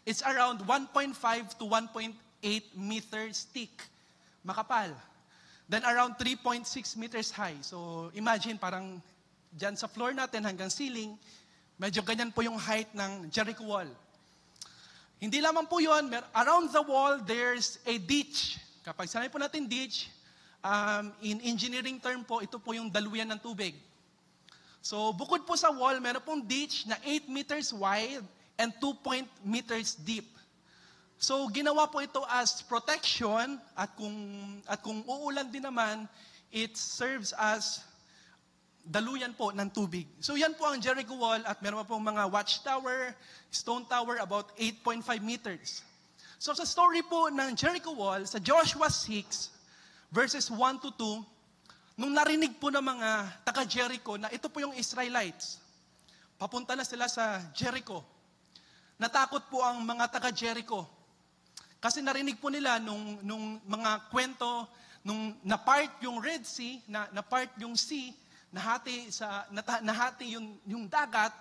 It's around 1.5 to 1.8 meters thick. Makapal. Then around 3.6 meters high. So imagine parang dyan sa floor natin hanggang ceiling, medyo ganyan po yung height ng Jericho Wall. Hindi lamang po yun, around the wall, there's a ditch. Kapag sanay po natin ditch, in engineering term po, ito po yung daluyan ng tubig. So bukod po sa wall, meron pong ditch na 8 meters wide and 2 meters deep. So ginawa po ito as protection at kung uulan din naman, it serves as daluyan po ng tubig. So yan po ang Jericho Wall at meron pa pong mga watchtower, stone tower about 8.5 meters. So sa story po ng Jericho Wall, sa Joshua 6, verses 1 to 2, nung narinig po ng mga taga-Jericho na ito po yung Israelites, papunta na sila sa Jericho. Natakot po ang mga taga-Jericho. Kasi narinig po nila nung mga kwento, nung na-part yung Red Sea, na-part yung sea, nahati yung dagat,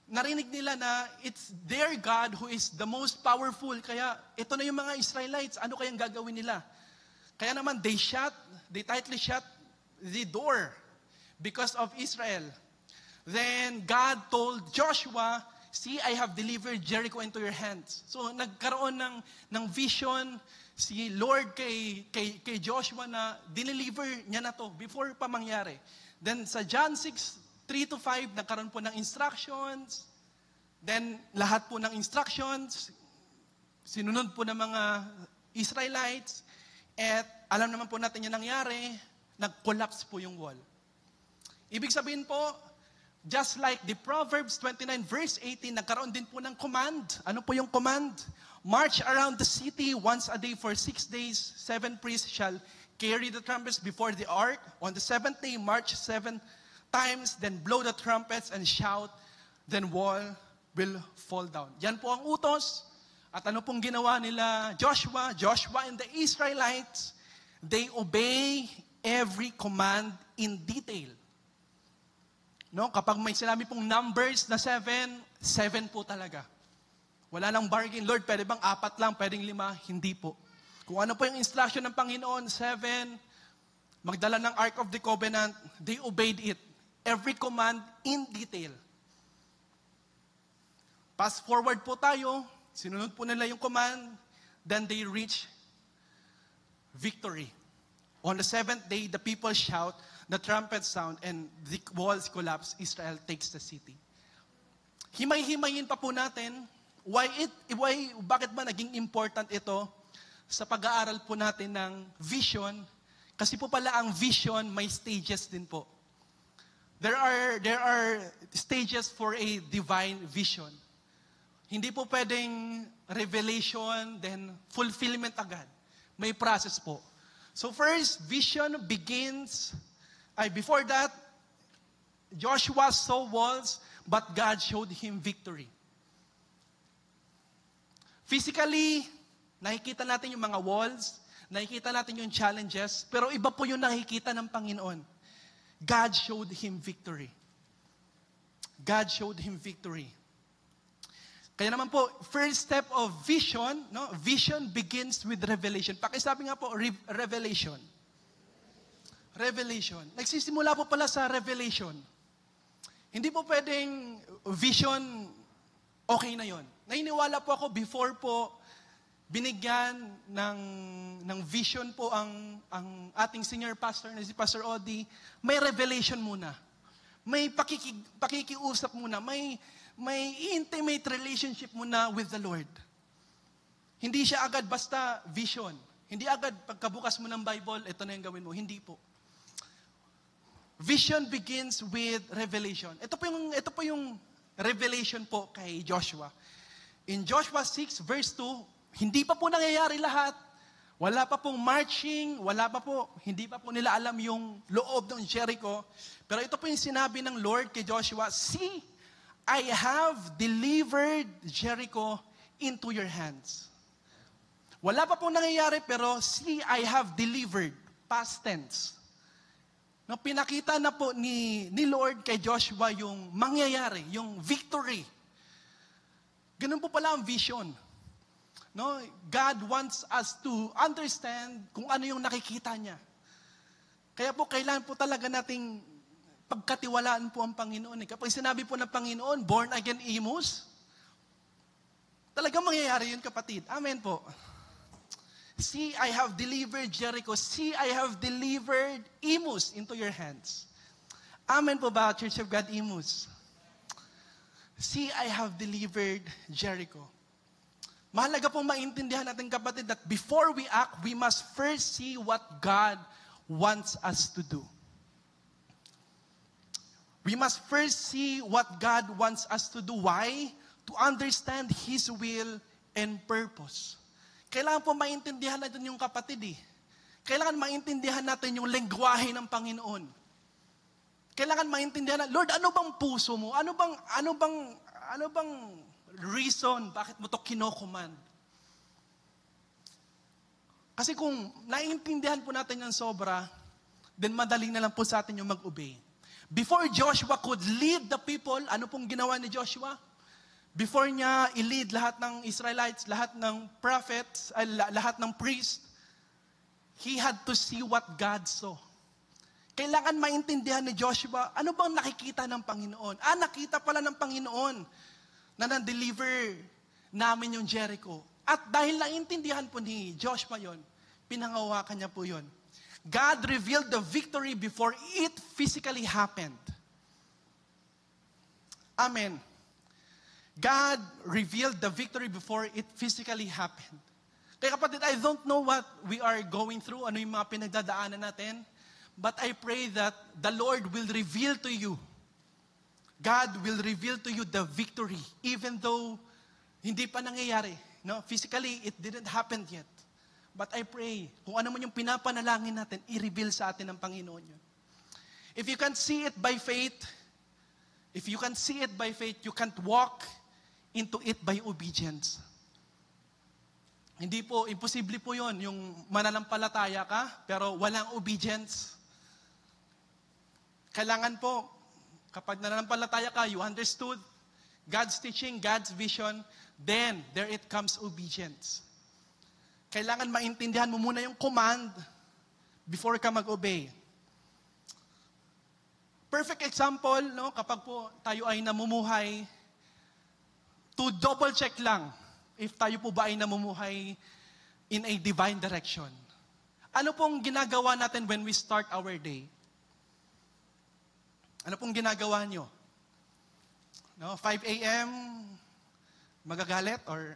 narinig nila na it's their God who is the most powerful. Kaya ito na yung mga Israelites, ano kayang gagawin nila? Kaya naman they tightly shut the door because of Israel. Then God told Joshua, "See, I have delivered Jericho into your hands." So nagkaroon ng vision si Lord kay Joshua na dineliver niya na to before pa mangyari. Then sa John 6:3-5, nagkaroon po ng instructions. Then lahat po ng instructions, sinunod po ng mga Israelites. At alam naman po natin yung nangyari, nag-collapse po yung wall. Ibig sabihin po, just like the Proverbs 29 verse 18, nagkaroon din po ng command. Ano po yung command? March around the city once a day for 6 days. 7 priests shall carry the trumpets before the ark. On the 7th day, march 7 times, then blow the trumpets and shout, then wall will fall down. Yan po ang utos. At ano pong ginawa nila Joshua? Joshua and the Israelites, they obey every command in detail. No, kapag may sinabi pong numbers na 7, 7 po talaga. Wala nang bargain. Lord, pwede bang 4 lang, pwedeng 5? Hindi po. Kung ano po yung instruction ng Panginoon, 7, magdala ng Ark of the Covenant, they obeyed it. Every command in detail. Fast forward po tayo, sinunod po nila yung command, then they reach victory. On the 7th day, the people shout, the trumpet sound, and the walls collapse. Israel takes the city. Himay-himayin pa po natin, bakit ba naging important ito sa pag-aaral po natin ng vision? Kasi po pala ang vision may stages din po. There are stages for a divine vision. Hindi po pwedeng revelation, then fulfillment agad. May process po. So first, vision begins, before that, Joshua saw walls, but God showed him victory. Physically, nakikita natin yung mga walls, nakikita natin yung challenges, pero iba po yung nakikita ng Panginoon. God showed him victory. God showed him victory. Kaya naman po, first step of vision, no? Vision begins with revelation. Pakisabi nga po, revelation. Revelation. Nagsisimula po pala sa revelation. Hindi po pwedeng vision, okay na yon. Naniniwala po ako, before po, binigyan ng vision po ang ating senior pastor na si Pastor Odi, may revelation muna. May pakikiusap muna. May intimate relationship muna with the Lord. Hindi siya agad basta vision. Hindi agad pagkabukas mo ng Bible, ito na yung gawin mo. Hindi po. Vision begins with revelation. Ito po yung revelation po kay Joshua. In Joshua 6 verse 2, hindi pa po nangyayari lahat. Wala pa pong marching, hindi pa po nila alam yung loob ng Jericho. Pero ito po yung sinabi ng Lord kay Joshua, "See, I have delivered Jericho into your hands." Wala pa pong nangyayari, pero see, I have delivered. Past tense. No, pinakita na po ni Lord kay Joshua yung mangyayari, yung victory. Ganun po pala ang vision. No, God wants us to understand kung ano yung nakikita niya. Kaya po kailangan po talaga nating pagkatiwalaan po ang Panginoon. Kapag sinabi po ng Panginoon, born again Imus, talagang mangyayari yun, kapatid. Amen po. See, I have delivered Jericho. See, I have delivered Imus into your hands. Amen po ba, Church of God Imus? See, I have delivered Jericho. Mahalaga pong maintindihan natin, kapatid, that before we act, we must first see what God wants us to do. We must first see what God wants us to do. Why? To understand His will and purpose. Kailangan po maintindihan natin yung kapatid eh. Kailangan maintindihan natin yung lengguwahe ng Panginoon. Kailangan maintindihan na, Lord, ano bang puso mo? Ano bang reason bakit mo to kino-command? Kasi kung naiintindihan po natin yung sobra, then madali na lang po sa atin yung mag-obey. Before Joshua could lead the people, ano pong ginawa ni Joshua? Before niya i-lead lahat ng Israelites, lahat ng prophets, lahat ng priests, he had to see what God saw. Kailangan maintindihan ni Joshua, ano bang nakikita ng Panginoon? Nakita pala ng Panginoon na na-deliver namin yung Jericho. At dahil naintindihan po ni Joshua yon, pinangawakan niya po yon. God revealed the victory before it physically happened. Amen. God revealed the victory before it physically happened. Kaya kapatid, I don't know what we are going through, ano yung mga pinagdadaanan natin, but I pray that the Lord will reveal to you, God will reveal to you the victory, even though hindi pa nangyayari. No? Physically, it didn't happen yet. But I pray, kung ano man yung pinapanalangin natin, i-reveal sa atin ng Panginoon yun. If you can't see it by faith, you can't walk into it by obedience. Hindi po, imposible po yun, yung mananampalataya ka, pero walang obedience. Kailangan po, kapag nananampalataya ka, you understood God's teaching, God's vision, then there it comes obedience. Kailangan maintindihan mo muna yung command before ka mag-obey. Perfect example, no, kapag po tayo ay namumuhay, to double check lang if tayo po ba ay namumuhay in a divine direction. Ano pong ginagawa natin when we start our day? Ano pong ginagawa nyo? No, 5 a.m., magagalit, or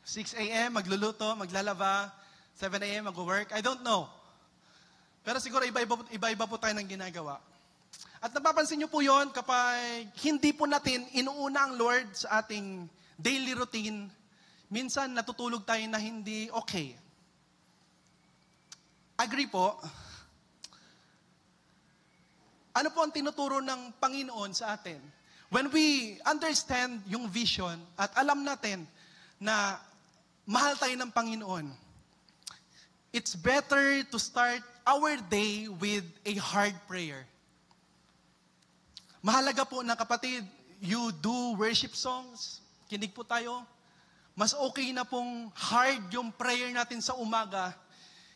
6 a.m., magluluto, maglalaba, 7 a.m., mag-work, I don't know. Pero siguro iba-iba po tayo ng ginagawa. At napapansin nyo po yon kapag hindi po natin inuuna ang Lord sa ating daily routine, minsan natutulog tayo na hindi okay. Agree po? Ano po ang tinuturo ng Panginoon sa atin? When we understand yung vision at alam natin na mahal tayo ng Panginoon, it's better to start our day with a hard prayer. Mahalaga po na kapatid, you do worship songs, kinig po tayo. Mas okay na pong hard yung prayer natin sa umaga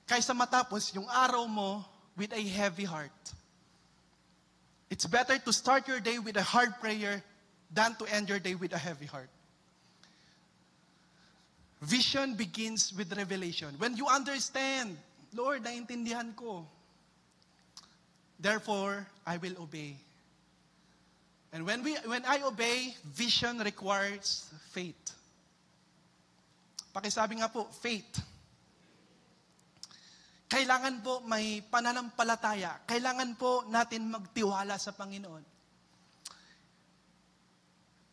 kaysa matapos yung araw mo with a heavy heart. It's better to start your day with a hard prayer than to end your day with a heavy heart. Vision begins with revelation. When you understand, Lord, naintindihan ko. Therefore, I will obey. And when I obey, vision requires faith. Pakisabi nga po, faith. Kailangan po may pananampalataya. Kailangan po natin magtiwala sa Panginoon.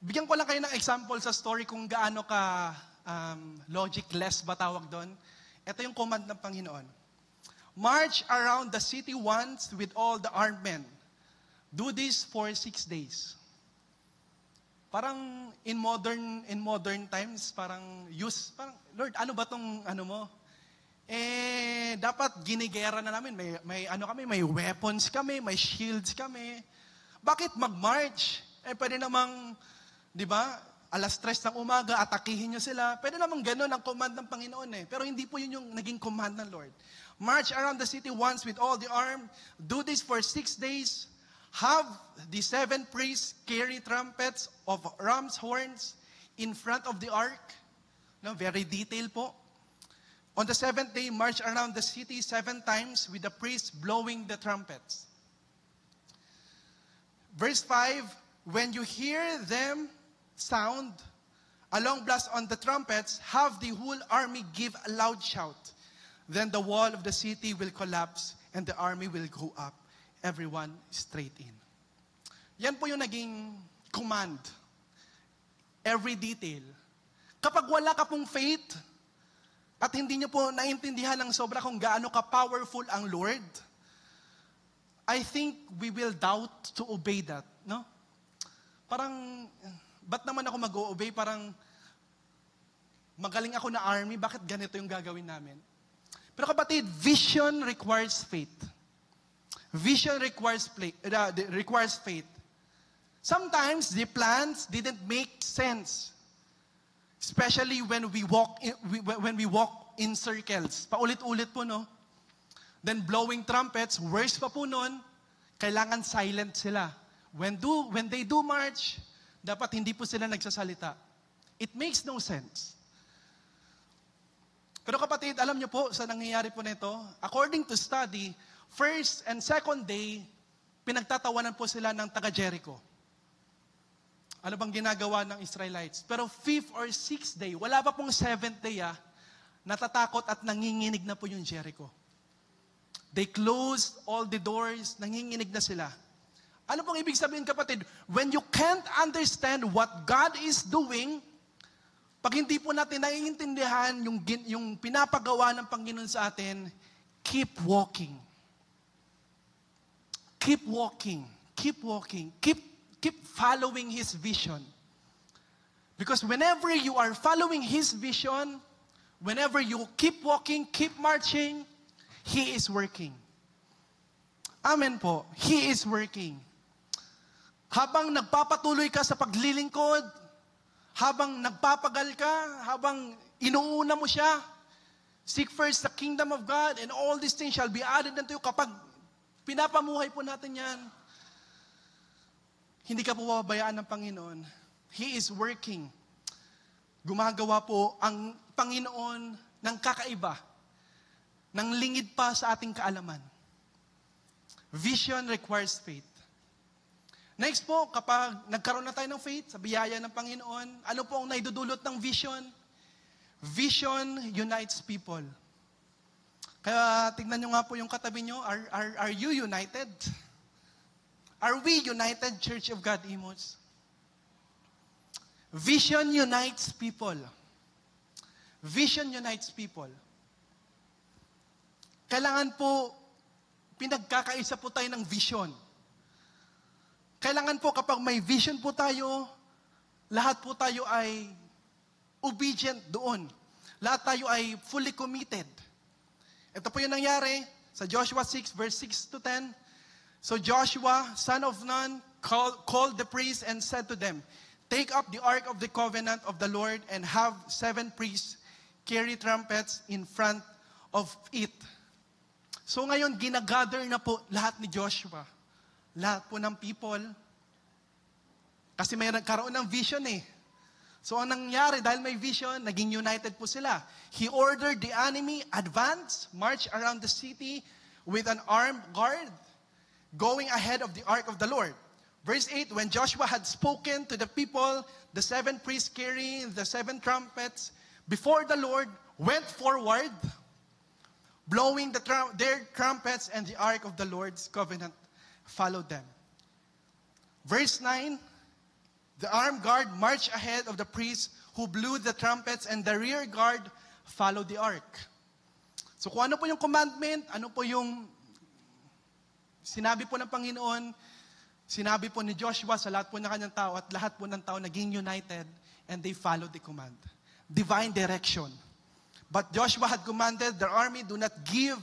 Bigyan ko lang kayo ng example sa story kung gaano ka logicless ba tawag doon. Ito yung command ng Panginoon. March around the city once with all the armed men. Do this for 6 days. Parang in modern times, parang Lord, ano ba tong mo? Dapat ginigera na namin. May weapons kami, may shields kami. Bakit mag-march? Pwede namang, di ba, 3:00 ng umaga, atakihin nyo sila. Pwede namang ganun ang command ng Panginoon Pero hindi po yun yung naging command ng Lord. March around the city once with all the armed. Do this for 6 days. Have the 7 priests carry trumpets of ram's horns in front of the ark. No, very detailed po. On the 7th day, march around the city 7 times with the priests blowing the trumpets. Verse 5, when you hear them sound a long blast on the trumpets, have the whole army give a loud shout. Then the wall of the city will collapse and the army will go up, everyone straight in. Yan po yung naging command. Every detail. Kapag wala ka pong faith, at hindi niyo po naintindihan ng sobra kung gaano ka-powerful ang Lord, I think we will doubt to obey that, no? Parang, ba't naman ako mag-o-obey? Parang, magaling ako na army, bakit ganito yung gagawin namin? Pero kapatid, vision requires faith. Vision requires faith. Sometimes, the plans didn't make sense. Especially when we walk in circles. Paulit-ulit po, no? Then blowing trumpets, worse pa po nun, kailangan silent sila. When they do march, dapat hindi po sila nagsasalita. It makes no sense. Pero kapatid, alam niyo po sa nangyayari po nito, according to study, first and second day, pinagtatawanan po sila ng taga-Jericho. Ano bang ginagawa ng Israelites? Pero fifth or sixth day, wala pa pong seventh day, natatakot at nanginginig na po yung Jericho. They closed all the doors, nanginginig na sila. Ano pong ibig sabihin, kapatid? When you can't understand what God is doing, pag hindi po natin naiintindihan yung pinapagawa ng Panginoon sa atin, keep walking. Keep walking. Keep walking. Keep following His vision. Because whenever you are following His vision, whenever you keep walking, keep marching, He is working. Amen po. He is working. Habang nagpapatuloy ka sa paglilingkod, habang nagpapagal ka, habang inuuna mo siya, seek first the kingdom of God and all these things shall be added unto you. Kapag pinapamuhay po natin yan, hindi ka po pababayaan ng Panginoon. He is working. Gumagawa po ang Panginoon ng kakaiba, ng lingid pa sa ating kaalaman. Vision requires faith. Next po, kapag nagkaroon na tayo ng faith sa biyaya ng Panginoon, ano po ang naidudulot ng vision? Vision unites people. Kaya tignan nyo nga po yung katabi nyo, are you united? Are we united, Church of God, Imos? Vision unites people. Vision unites people. Kailangan po, pinagkakaisa po tayo ng vision. Kailangan po kapag may vision po tayo, lahat po tayo ay obedient doon. Lahat tayo ay fully committed. Ito po yung nangyari sa Joshua 6, verse 6 to 10. So Joshua, son of Nun, called the priests and said to them, take up the ark of the covenant of the Lord and have 7 priests carry trumpets in front of it. So ngayon, ginagather na po lahat ni Joshua. Lahat po ng people. Kasi may nagkaroon ng vision eh. So ang nangyari, dahil may vision, naging united po sila. He ordered the enemy advance, march around the city with an armed guard, going ahead of the ark of the Lord. Verse 8, when Joshua had spoken to the people, the 7 priests carrying the 7 trumpets before the Lord went forward, blowing their trumpets, and the ark of the Lord's covenant followed them. Verse 9, the armed guard marched ahead of the priests who blew the trumpets, and the rear guard followed the ark. So kung ano po yung commandment, ano po yung sinabi po ng Panginoon, sinabi po ni Joshua sa lahat po ng kanyang tao, at lahat po ng tao naging united, and they followed the command. Divine direction. But Joshua had commanded the army, do not give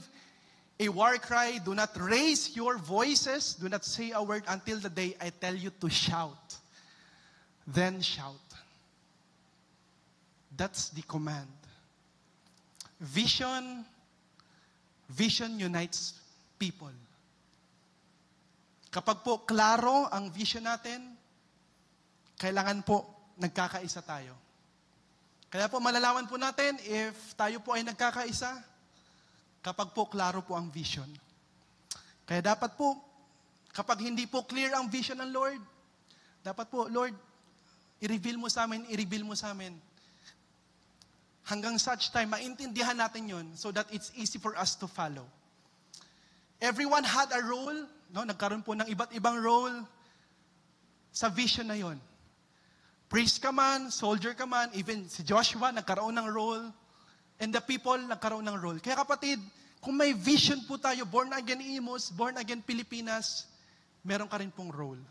a war cry, do not raise your voices, do not say a word until the day I tell you to shout. Then shout. That's the command. Vision unites people. Kapag po klaro ang vision natin, kailangan po nagkakaisa tayo. Kaya po malalaman po natin if tayo po ay nagkakaisa kapag po klaro po ang vision. Kaya dapat po, kapag hindi po clear ang vision ng Lord, dapat po, Lord, i-reveal mo sa amin. Hanggang such time, maintindihan natin yun so that it's easy for us to follow. Everyone had a role, no? Nagkaroon po ng iba't ibang role sa vision na yon. Priest ka man, soldier ka man, even si Joshua nagkaroon ng role, and the people nagkaroon ng role. Kaya kapatid, Kung may vision po tayo, Born Again Imus, Born Again Pilipinas, meron ka rin pong role.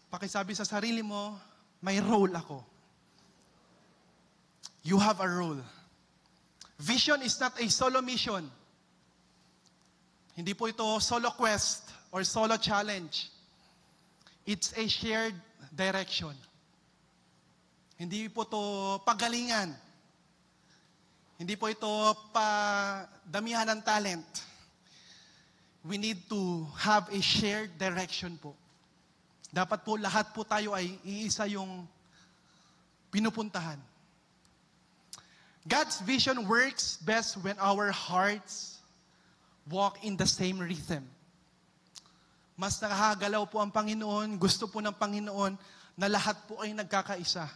Pakisabi sa sarili mo, may role ako. You have a role. Vision is not a solo mission. Hindi po ito solo quest or solo challenge. It's a shared direction. Hindi po ito pagalingan. Hindi po ito padamihan ng talent. We need to have a shared direction po. Dapat po lahat po tayo ay iisa yung pinupuntahan. God's vision works best when our hearts walk in the same rhythm. Mas nakakagalaw po ang Panginoon, gusto po ng Panginoon na lahat po ay nagkakaisa.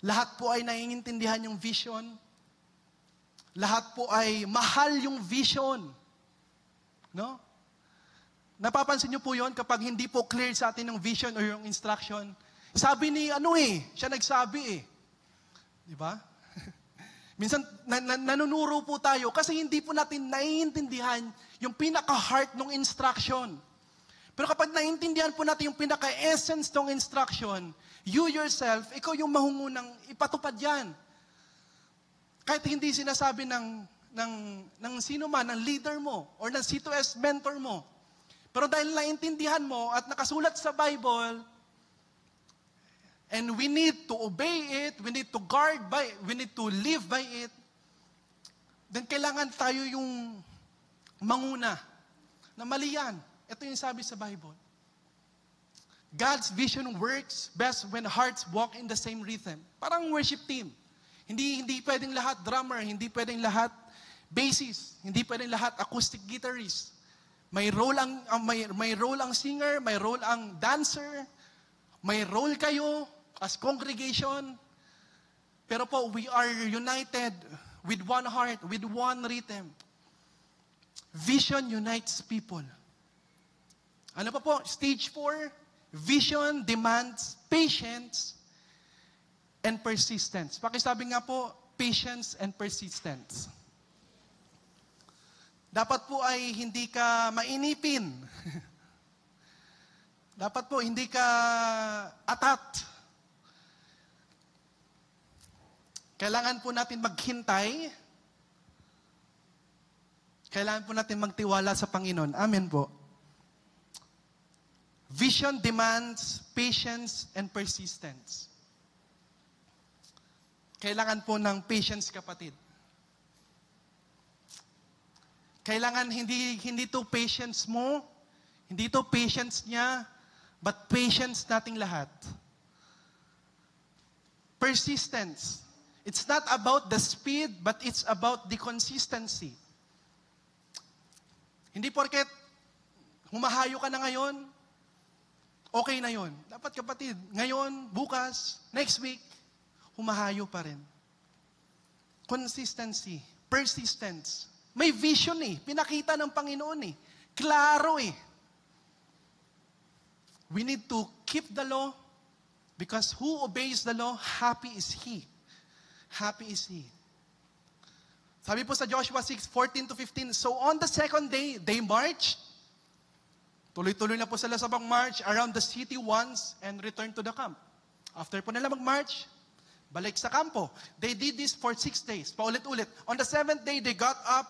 Lahat po ay naiintindihan yung vision. Lahat po ay mahal yung vision. No? Napapansin niyo po yon kapag hindi po clear sa atin yung vision or yung instruction. Sabi ni siya nagsabi Di ba? Minsan nanunuro po tayo kasi hindi po natin naiintindihan yung pinaka-heart ng instruction. Pero kapag naiintindihan po natin yung pinaka-essence ng instruction, you yourself, ikaw yung mahungunang ipatupad yan. Kahit hindi sinasabi ng sino man, ng leader mo, or ng C2S mentor mo. Pero dahil naiintindihan mo at nakasulat sa Bible, and we need to obey it, we need to guard by, we need to live by it, then kailangan tayo yung manguna na mali yan. Ito yung sabi sa Bible. God's vision works best when hearts walk in the same rhythm. Parang worship team. Hindi pwedeng lahat drummer, hindi pwedeng lahat bassist, hindi pwedeng lahat acoustic guitarist. May role ang singer, may role ang dancer, may role kayo as congregation. Pero po, we are united with one heart, with one rhythm. Vision unites people. Ano pa po? Stage 4, vision demands patience and persistence. Pakisabi nga po, patience and persistence. Dapat po ay hindi ka mainipin. Dapat po hindi ka atat. Kailangan po natin maghintay. Kailangan po natin magtiwala sa Panginoon. Amen po. Vision demands patience and persistence. Kailangan po ng patience, kapatid. Kailangan hindi to patience mo, hindi to patience niya, but patience nating lahat. Persistence. It's not about the speed, but it's about the consistency. Hindi porket humahayo ka na ngayon, okay na yon. Dapat, kapatid, ngayon, bukas, next week, humahayo pa rin. Consistency, persistence. May vision pinakita ng Panginoon Klaro We need to keep the law because who obeys the law, happy is he. Happy is he. Sabi po sa Joshua 6:14-15, so on the second day, they marched. Tuloy-tuloy na po sila sa pag-march around the city once and returned to the camp. After po nila mag-march, balik sa kampo. They did this for 6 days. Paulit-ulit. On the 7th day, they got up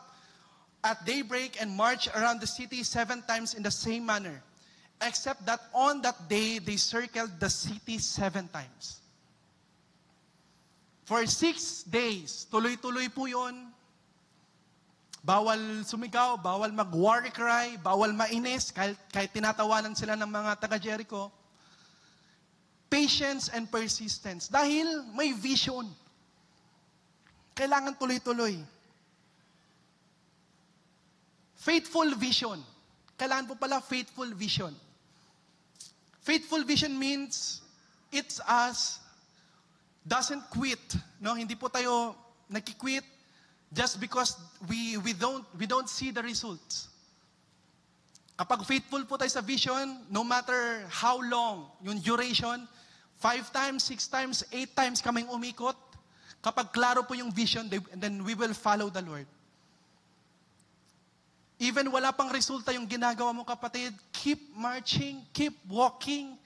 at daybreak and marched around the city 7 times in the same manner. Except that on that day, they circled the city 7 times. For 6 days, tuloy-tuloy po yun. Bawal sumigaw, bawal mag-war cry, bawal mainis, kahit tinatawanan sila ng mga taga-Jericho. Patience and persistence. Dahil may vision. Kailangan tuloy-tuloy. Faithful vision. Kailangan po pala faithful vision. Faithful vision means it's us doesn't quit. No, hindi po tayo nagki-quit just because we don't see the results. Kapag faithful po tayo sa vision, no matter how long yung duration, 5 times, 6 times, 8 times kaming umikot, kapag klaro po yung vision, then we will follow the Lord. Even wala pang resulta yung ginagawa mo, kapatid, keep marching, keep walking,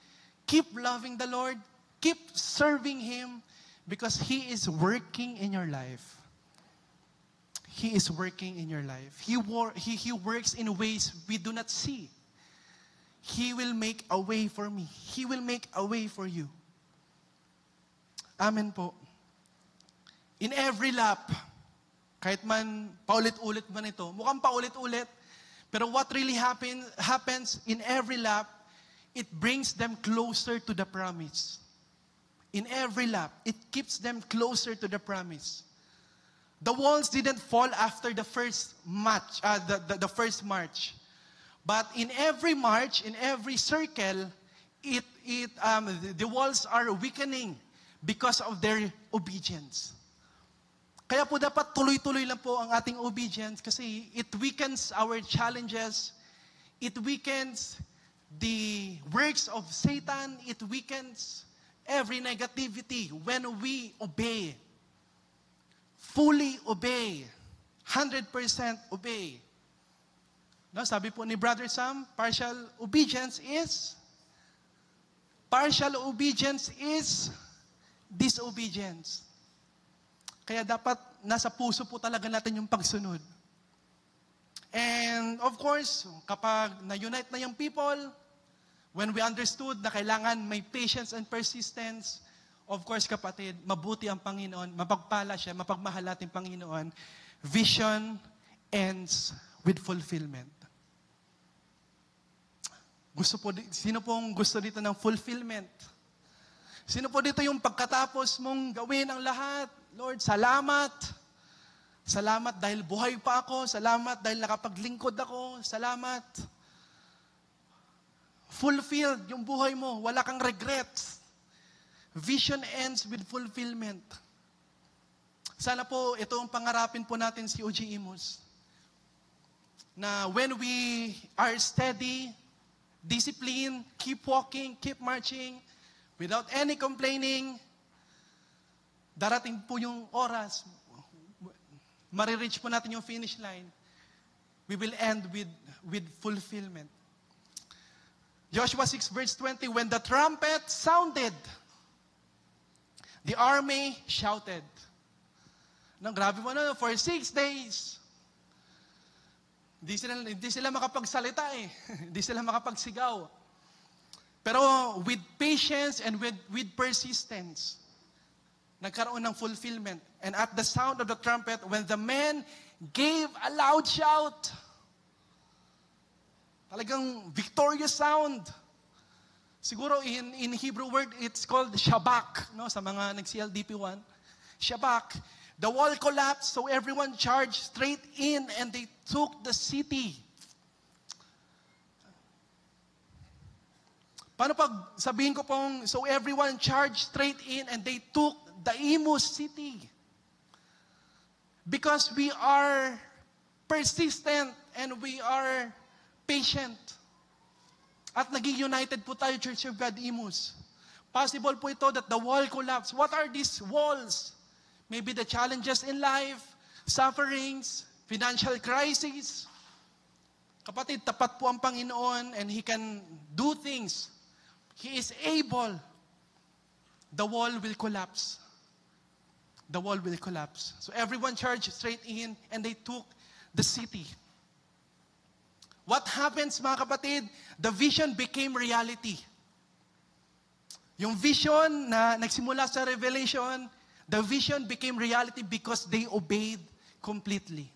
keep loving the Lord, keep serving Him, because He is working in your life. He is working in your life. He works in ways we do not see. He will make a way for me. He will make a way for you. Amen po. In every lap, kahit man paulit-ulit man ito, mukhang paulit-ulit, pero what really happens in every lap, it brings them closer to the promise. In every lap, it keeps them closer to the promise. The walls didn't fall after the first match, the first march. But in every march, in every circle, the walls are weakening because of their obedience. Kaya po dapat tuloy-tuloy lang po ang ating obedience kasi it weakens our challenges, it weakens the works of Satan, it weakens every negativity when we obey. Fully obey. 100% obey. No, sabi po ni Brother Sam, partial obedience is disobedience. Kaya dapat nasa puso po talaga natin yung pagsunod. And of course, kapag na-unite na yung people, when we understood na kailangan may patience and persistence, of course, kapatid, mabuti ang Panginoon, mapagpala siya, mapagmahal natin Panginoon, vision ends with fulfillment. Sino pong gusto dito ng fulfillment? Sino po dito yung pagkatapos mong gawin ang lahat? Lord, salamat. Salamat dahil buhay pa ako. Salamat dahil nakapaglingkod ako. Salamat. Fulfilled yung buhay mo. Wala kang regrets. Vision ends with fulfillment. Sana po ito ang pangarapin po natin si O.G. Imus. Na when we are steady, disciplined, keep walking, keep marching, without any complaining, darating po yung oras, marireach po natin yung finish line. We will end with fulfillment. Joshua 6 verse 20, when the trumpet sounded, the army shouted. Nang grabe mo na, for 6 days, hindi sila makapagsalita eh. Hindi sila makapagsigaw. Pero with patience and with persistence, nagkaroon ng fulfillment. And at the sound of the trumpet, when the men gave a loud shout, talagang victorious sound. Siguro in Hebrew word, it's called shabak. No? Sa mga nag-CLDP1. Shabak. The wall collapsed, so everyone charged straight in and they took the city. Paano pag sabihin ko pong, so everyone charged straight in and they took the Imus city? Because we are persistent and we are patient. At naging united po tayo, Church of God, Imus. Possible po ito that the wall collapsed. What are these walls? Maybe the challenges in life, sufferings, financial crisis. Kapatid, tapat po ang Panginoon and He can do things. He is able. The wall will collapse. The wall will collapse. So everyone charged straight in and they took the city. What happens, mga kapatid? The vision became reality. Yung vision na nagsimula sa Revelation, the vision became reality because they obeyed completely.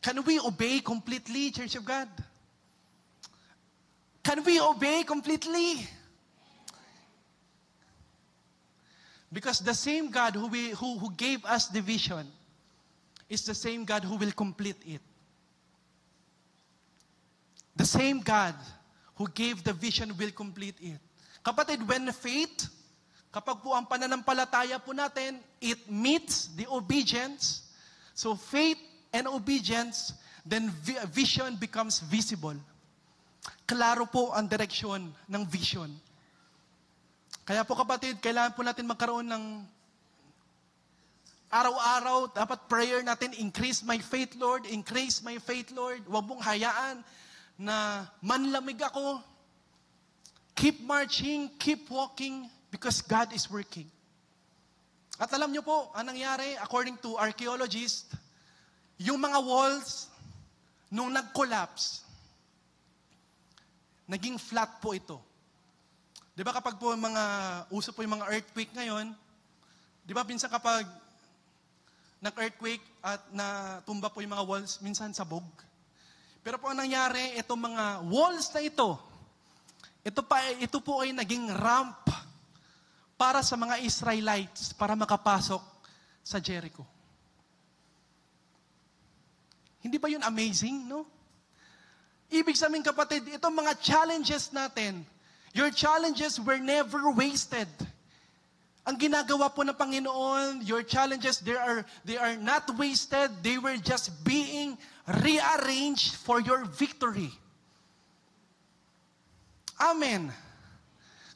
Can we obey completely, Church of God? Can we obey completely? Because the same God who gave us the vision is the same God who will complete it. The same God who gave the vision will complete it. Kapatid, when faith, kapag po ang pananampalataya po natin, it meets the obedience. So faith and obedience, then vision becomes visible. Klaro po ang direksyon ng vision. Kaya po kapatid, kailangan po natin magkaroon ng Araw-araw, dapat prayer natin, increase my faith, Lord. Increase my faith, Lord. Huwag mong hayaan na manlamig ako. Keep marching, keep walking, because God is working. At alam niyo po, ang nangyari, according to archaeologists, yung mga walls, nung nag-collapse, naging flat po ito. Di ba kapag po uso po yung mga earthquake ngayon, di ba minsan kapag nag-earthquake at natumba po yung mga walls, minsan sabog. Pero po ang nangyari, itong mga walls na ito po ay naging ramp para sa mga Israelites para makapasok sa Jericho. Hindi ba yun amazing, no? Ibig sabihin, kapatid, itong mga challenges natin, your challenges were never wasted. Ang ginagawa po ng Panginoon, your challenges, they are not wasted. They were just being rearranged for your victory. Amen.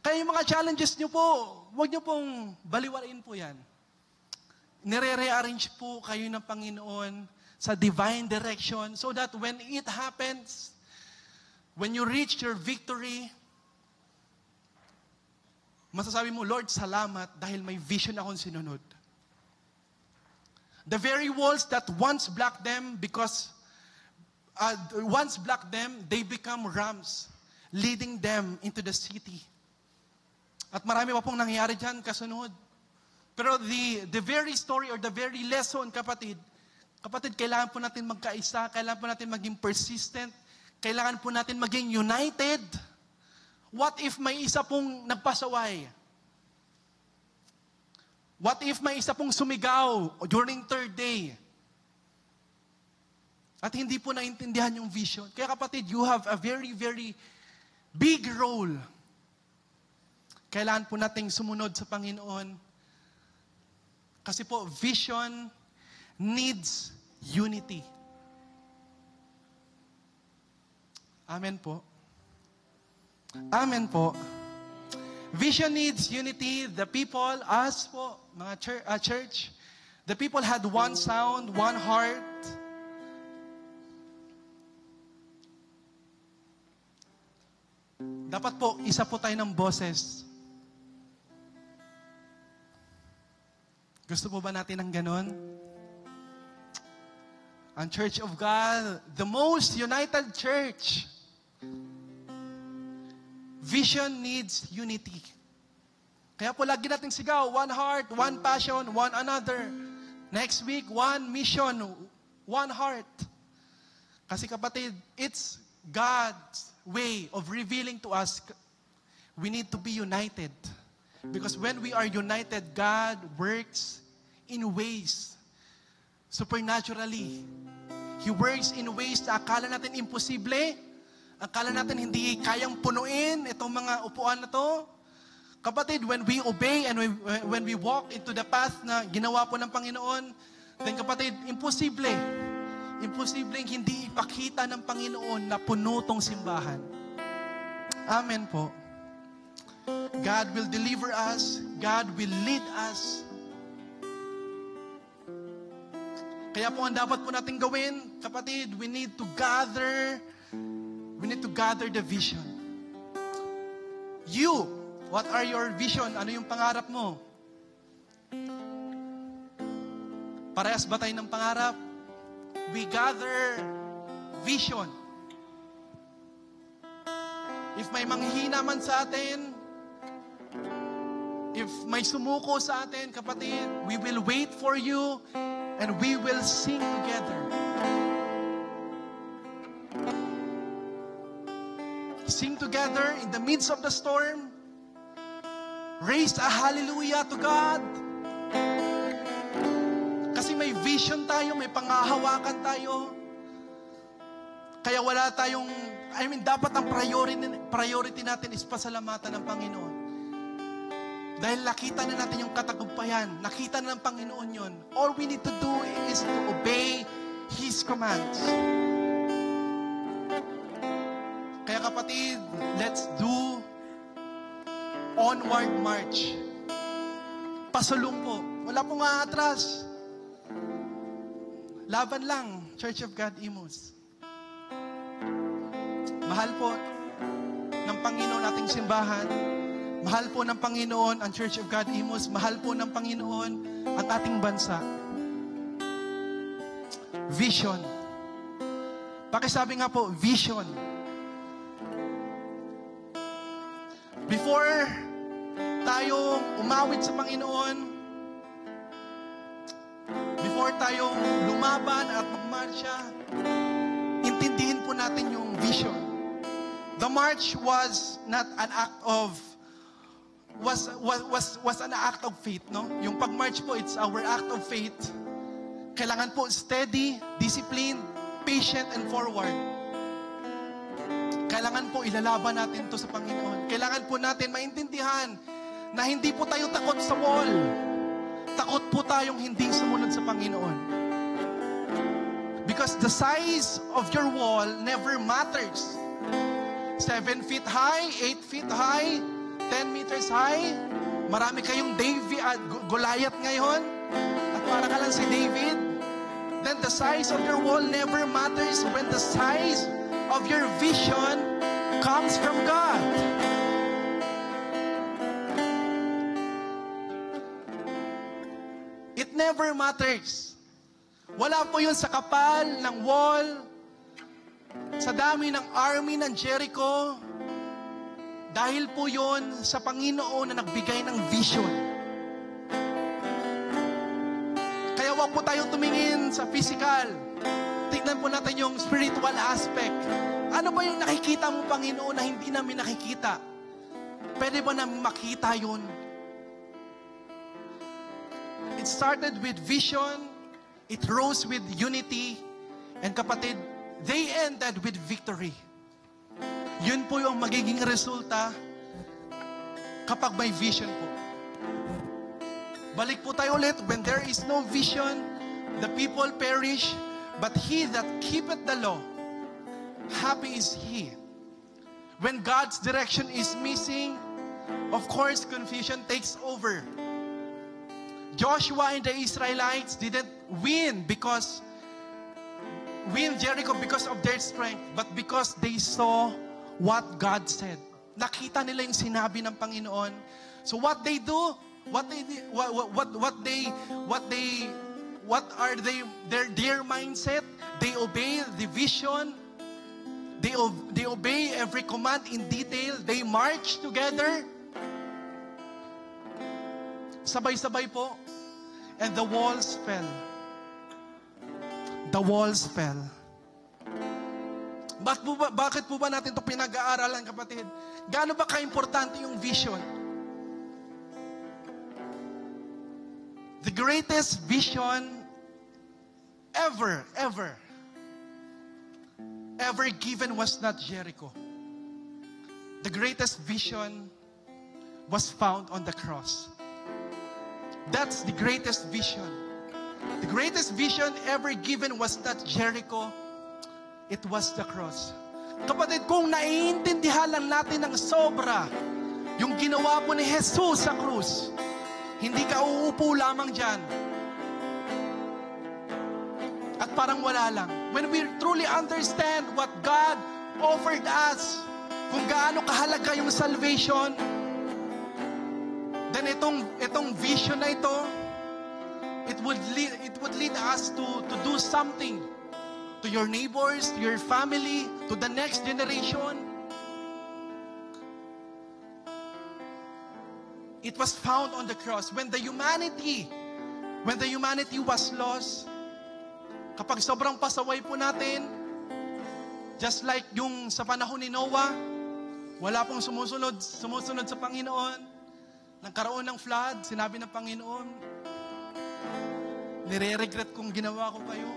Kaya yung mga challenges nyo po, huwag nyo pong baliwalain po yan. Nire-rearrange po kayo ng Panginoon sa divine direction so that when it happens, when you reach your victory, masasabi mo, Lord, salamat dahil may vision akong sinunod. The very walls that once blocked them they become ramps leading them into the city. At marami pa pong nangyayari dyan kasunod. Pero the very story or the very lesson, kapatid, kailangan po natin magkaisa, kailangan po natin maging persistent, kailangan po natin maging united. What if may isa pong nagpasaway? What if may isa pong sumigaw during third day? At hindi po naintindihan yung vision. Kaya kapatid, you have a very, very big role. Kailangan po nating sumunod sa Panginoon. Kasi po, vision needs unity. Amen po. Amen po. Vision needs unity. The people, us po, mga church, the people had one sound, one heart. Dapat po, isa po tayo ng boses. Gusto po ba natin ng ganon? Ang Church of God, the most united church. Vision needs unity. Kaya po lagi nating sigaw, one heart, one passion, one another. Next week, one mission, one heart. Kasi kapatid, it's God's way of revealing to us, we need to be united. Because when we are united, God works in ways supernaturally. He works in ways na akala natin imposible. Akala natin hindi kayang punuin itong mga upuan na to. Kapatid, when we obey and when we walk into the path na ginawa po ng Panginoon, then kapatid, imposible. Imposibleng hindi ipakita ng Panginoon na puno tong simbahan. Amen po. God will deliver us. God will lead us. Kaya po ang dapat po natin gawin, kapatid, we need to gather the vision. You, what are your vision? Ano yung pangarap mo? Parehas ba tayo ng pangarap? We gather vision. If may manghihina man sa atin, if may sumuko sa atin, kapatid, we will wait for you and we will sing together. Sing together in the midst of the storm. Raise a hallelujah to God. Kasi may vision tayo, may pangahawakan tayo. Kaya wala tayong, dapat ang priority natin is pasalamatan ng Panginoon. Dahil nakita na natin yung katagumpayan, nakita na ng Panginoon yun. All we need to do is to obey His commands. Kaya kapatid, let's do onward march. Pasulong po. Wala pong aatras. Laban lang, Church of God, Imus. Mahal po ng Panginoon ating simbahan. Mahal po ng Panginoon ang Church of God, Imus. Mahal po ng Panginoon ang ating bansa. Vision. Pakisabi nga po, vision. Before tayo umawit sa Panginoon, before tayo lumaban at magmarsya, intindihin po natin yung vision. The march was not an act of was an act of faith, no? Yung pagmarch po, it's our act of faith. Kailangan po steady, disciplined, patient, and forward. Kailangan po ilalaban natin to sa Panginoon. Kailangan po natin maintindihan na hindi po tayo takot sa wall. Takot po tayong hindi sumunod sa Panginoon. Because the size of your wall never matters. 7 feet high, 8 feet high, 10 meters high. Marami kayong Goliath ngayon. At para ka lang si David. Then the size of your wall never matters when the size of your vision comes from God. It never matters. Wala po yun sa kapal ng wall, sa dami ng army ng Jericho. Dahil po yun sa Panginoon na nagbigay ng vision. Kaya wag po tayong tumingin sa physical. Tingnan po natin yung spiritual aspect. Ano ba yung nakikita mo, Panginoon, na hindi namin nakikita? Pwede ba namin makita yun? It started with vision. It rose with unity. And kapatid, they ended with victory. Yun po yung magiging resulta kapag may vision po. Balik po tayo ulit. When there is no vision, the people perish. But he that keepeth the law, happy is he. When God's direction is missing, of course, confusion takes over. Joshua and the Israelites didn't win Jericho because of their strength, but because they saw what God said. Nakita nila yung sinabi ng Panginoon. So what they do, their mindset? They obey the vision. They obey every command in detail. They march together. Sabay-sabay po. And the walls fell. The walls fell. Bakit po ba natin ito pinag-aaralan, kapatid? Gaano ba ka-importante yung vision? The greatest vision ever given was not Jericho. The greatest vision was found on the cross. That's the greatest vision. The greatest vision ever given was not Jericho. It was the cross. Kapatid, kung naiintindihan lang natin ng sobra yung ginawa po ni Jesus sa krus, hindi ka uupo lamang dyan. At parang wala lang. When we truly understand what God offered us, kung gaano kahalaga yung salvation, then itong vision na ito, it would lead us to do something to your neighbors, to your family, to the next generation. It was found on the cross. When the humanity was lost, kapag sobrang pasaway po natin, just like yung sa panahon ni Noah, wala pong sumusunod sa Panginoon, nagkaroon ng flood, sinabi ng Panginoon, nire-regret kong ginawa ko kayo.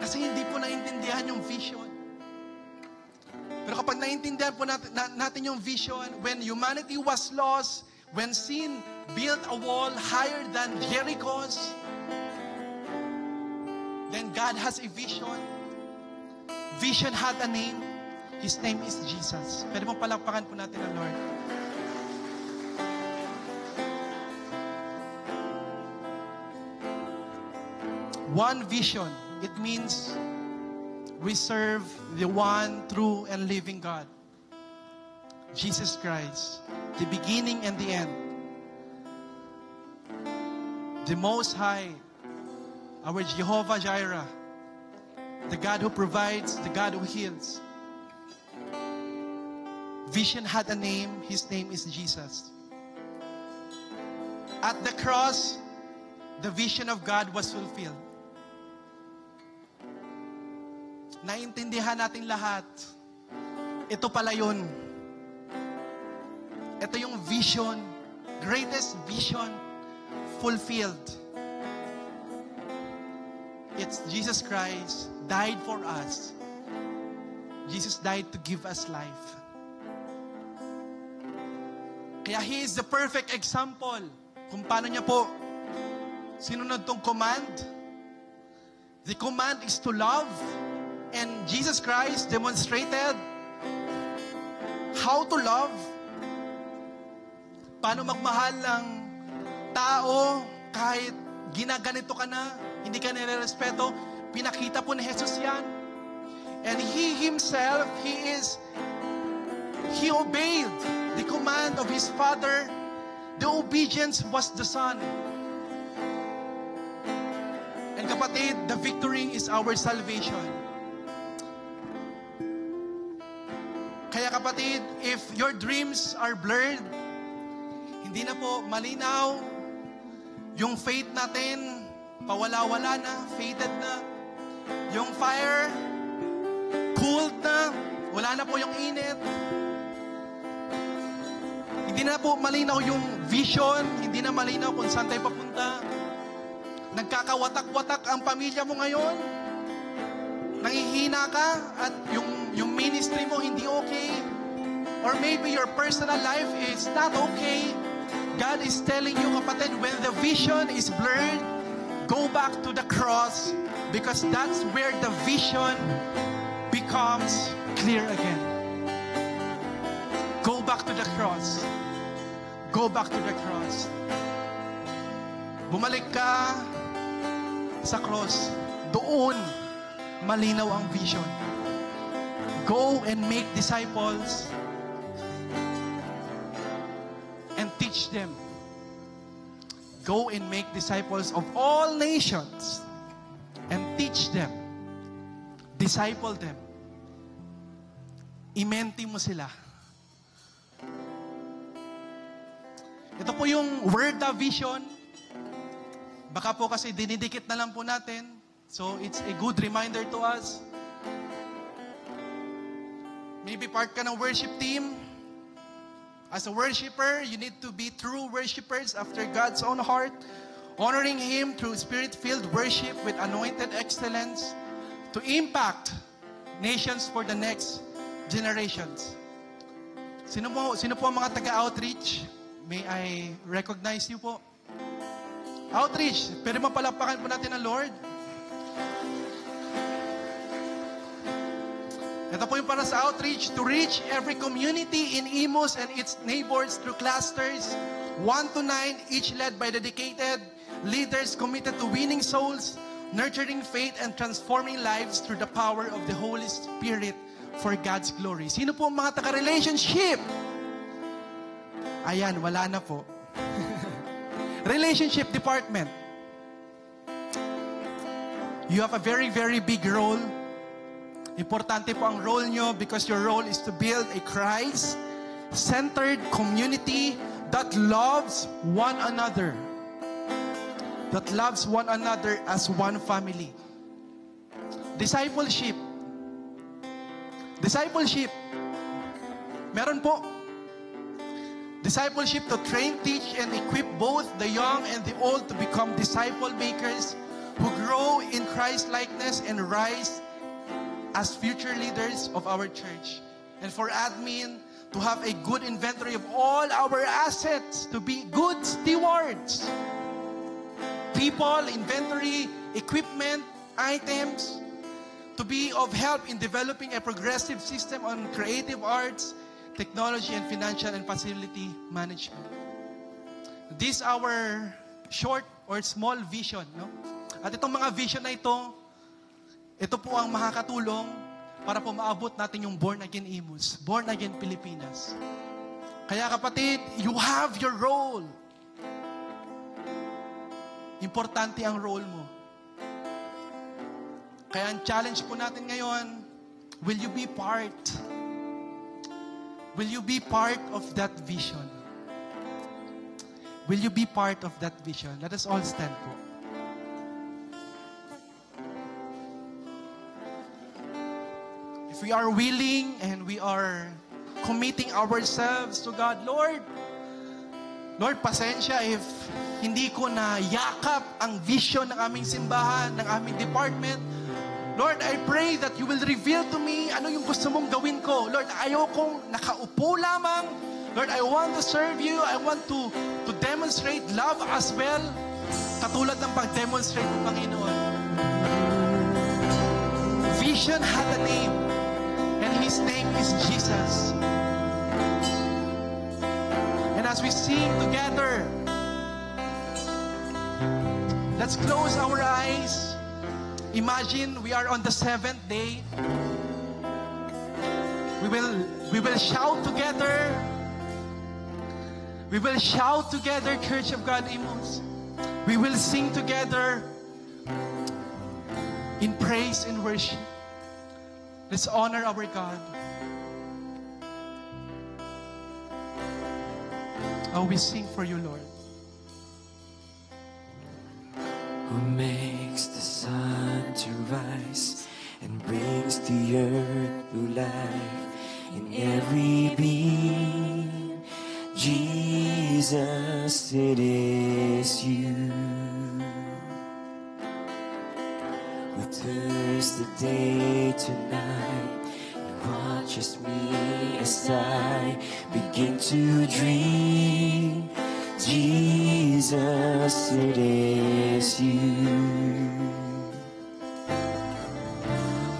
Kasi hindi po naintindihan yung vision. Pero kapag naintindihan po natin yung vision, when humanity was lost, when sin built a wall higher than Jericho's, then God has a vision. Vision had a name. His name is Jesus. Pwede mong palakpakan po natin ang Lord. one vision. It means we serve the one true and living God, Jesus Christ, the beginning and the end, the Most High, our Jehovah Jireh, the God who provides, the God who heals. Vision had a name. His name is Jesus. At the cross, the vision of God was fulfilled. Naintindihan natin lahat. Ito pala yun. Ito yung vision, greatest vision fulfilled. It's Jesus Christ died for us. Jesus died to give us life. Kaya He is the perfect example kung paano niya po sinunod tong command. The command is to love. And Jesus Christ demonstrated how to love. Paano magmahal ng tao kahit ginaganito ka na, hindi ka nire-respeto. Pinakita po ni Jesus yan. And He Himself, He obeyed the command of His Father. The obedience was the Son. And kapatid, the victory is our salvation. Kaya kapatid, if your dreams are blurred, hindi na po malinaw, yung faith natin, pawala-wala na, faded na, yung fire, cooled na, wala na po yung init, hindi na po malinaw yung vision, hindi na malinaw kung saan tayo papunta, nagkakawatak-watak ang pamilya mo ngayon, nangihina ka, at yung ministry mo hindi okay, or maybe your personal life is not okay, God is telling you, kapatid, when the vision is blurred, go back to the cross, because that's where the vision becomes clear again. Go back to the cross. Go back to the cross. Bumalik ka sa cross. Doon, malinaw ang vision. Go and make disciples and teach them. Go and make disciples of all nations and teach them. Disciple them. Imenti mo sila. Ito po yung word na vision. Baka po kasi dinidikit na lang po natin. So it's a good reminder to us. Maybe part ka ng worship team. As a worshiper, you need to be true worshipers after God's own heart, honoring Him through Spirit-filled worship with anointed excellence to impact nations for the next generations. Sino po ang mga taga-outreach? May I recognize you po? Outreach, pwede mapalapakan po natin ang Lord. Ito po yung para sa outreach, to reach every community in Imus and its neighbors through clusters, 1 to 9, each led by dedicated leaders committed to winning souls, nurturing faith, and transforming lives through the power of the Holy Spirit for God's glory. Sino po ang mga taga-relationship? Ayan, wala na po. Relationship department. You have a very, very big role. Importante po ang role nyo because your role is to build a Christ-centered community that loves one another. That loves one another as one family. Discipleship. Discipleship. Meron po. Discipleship to train, teach, and equip both the young and the old to become disciple makers who grow in Christ-likeness and rise as future leaders of our church. And for admin, to have a good inventory of all our assets, to be good stewards. People, inventory, equipment, items, to be of help in developing a progressive system on creative arts, technology, and financial and facility management. This our short or small vision, no? At itong mga vision na ito po ang makakatulong para po maabot natin yung Born Again Imus, Born Again Pilipinas. Kaya kapatid, you have your role. Importante ang role mo. Kaya ang challenge po natin ngayon, will you be part? Will you be part of that vision? Will you be part of that vision? Let us all stand po. If we are willing and we are committing ourselves to God, Lord, pasensya if hindi ko na yakap ang vision ng aming simbahan, ng aming department. Lord, I pray that you will reveal to me ano yung gusto mong gawin ko. Lord, ayaw kong nakaupo lamang. Lord, I want to serve you. I want to demonstrate love as well. Katulad ng pag-demonstrate ng Panginoon. Vision had a name, and His name is Jesus. And as we sing together, let's close our eyes. Imagine we are on the 7th day. We will shout together. We will shout together, Church of God Imus. We will sing together in praise and worship. Let's honor our God. Oh, we sing for you, Lord. Who makes the sun to rise and brings the earth to life in every being. Jesus, it is you who turns the day to night and watches me as I begin to dream. Jesus, it is you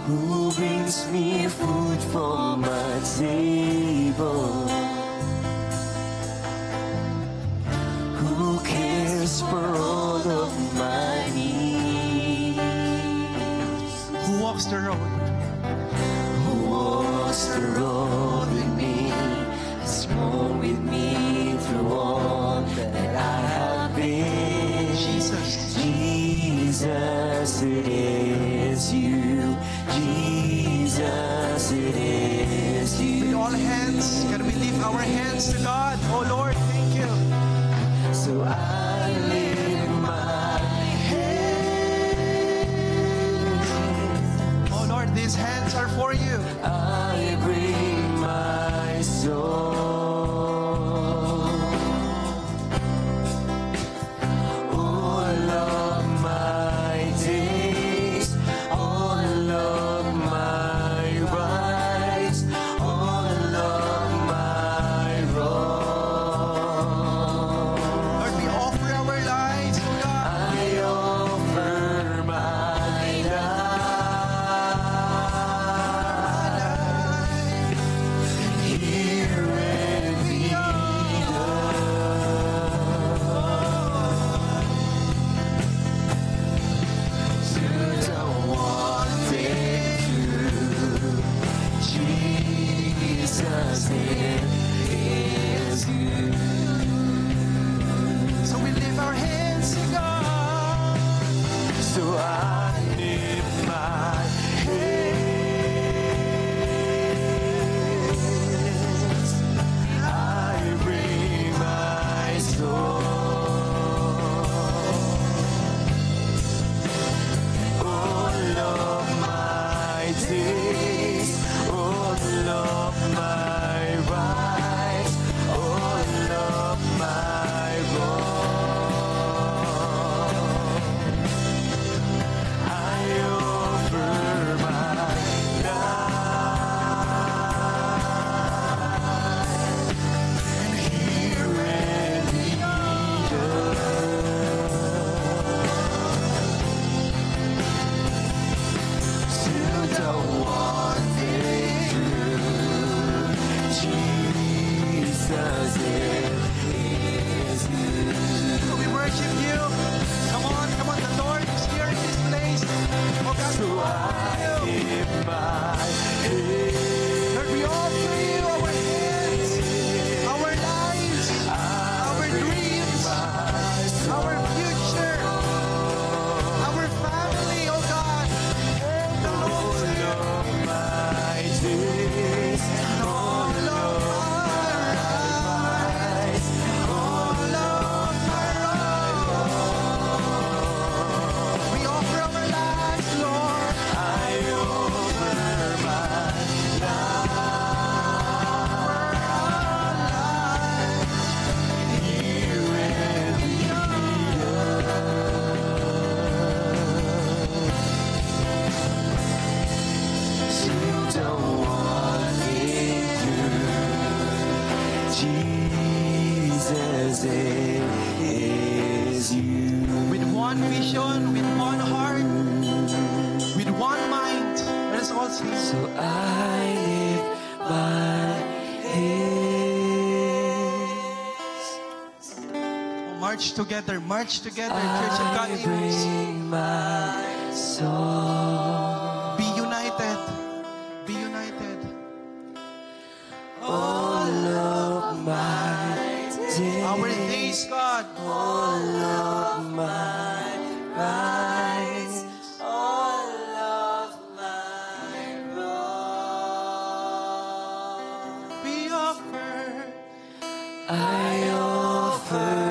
who brings me food from my table, who cares for all of my needs, Who walks the road? who walks the road with me, has gone with me through all that I have been. Jesus. Jesus, it is you. Jesus, it is With you. all hands, can we lift our hands to God? Oh Lord, thank you. So I lift my hands. Oh Lord, these hands are for you. I bring my soul. All of my days, all of my rights, all of my wrongs. Lord, we offer our lives, oh God. I offer my life. Jesus, it is you. With one vision, with one heart, with one mind. Let us all sing. So I lift my hands. March together, Church of God. I bring my soul. Be united. Be united. All of my days. Our days, God. All of my rights. All of my wrongs. We offer. I offer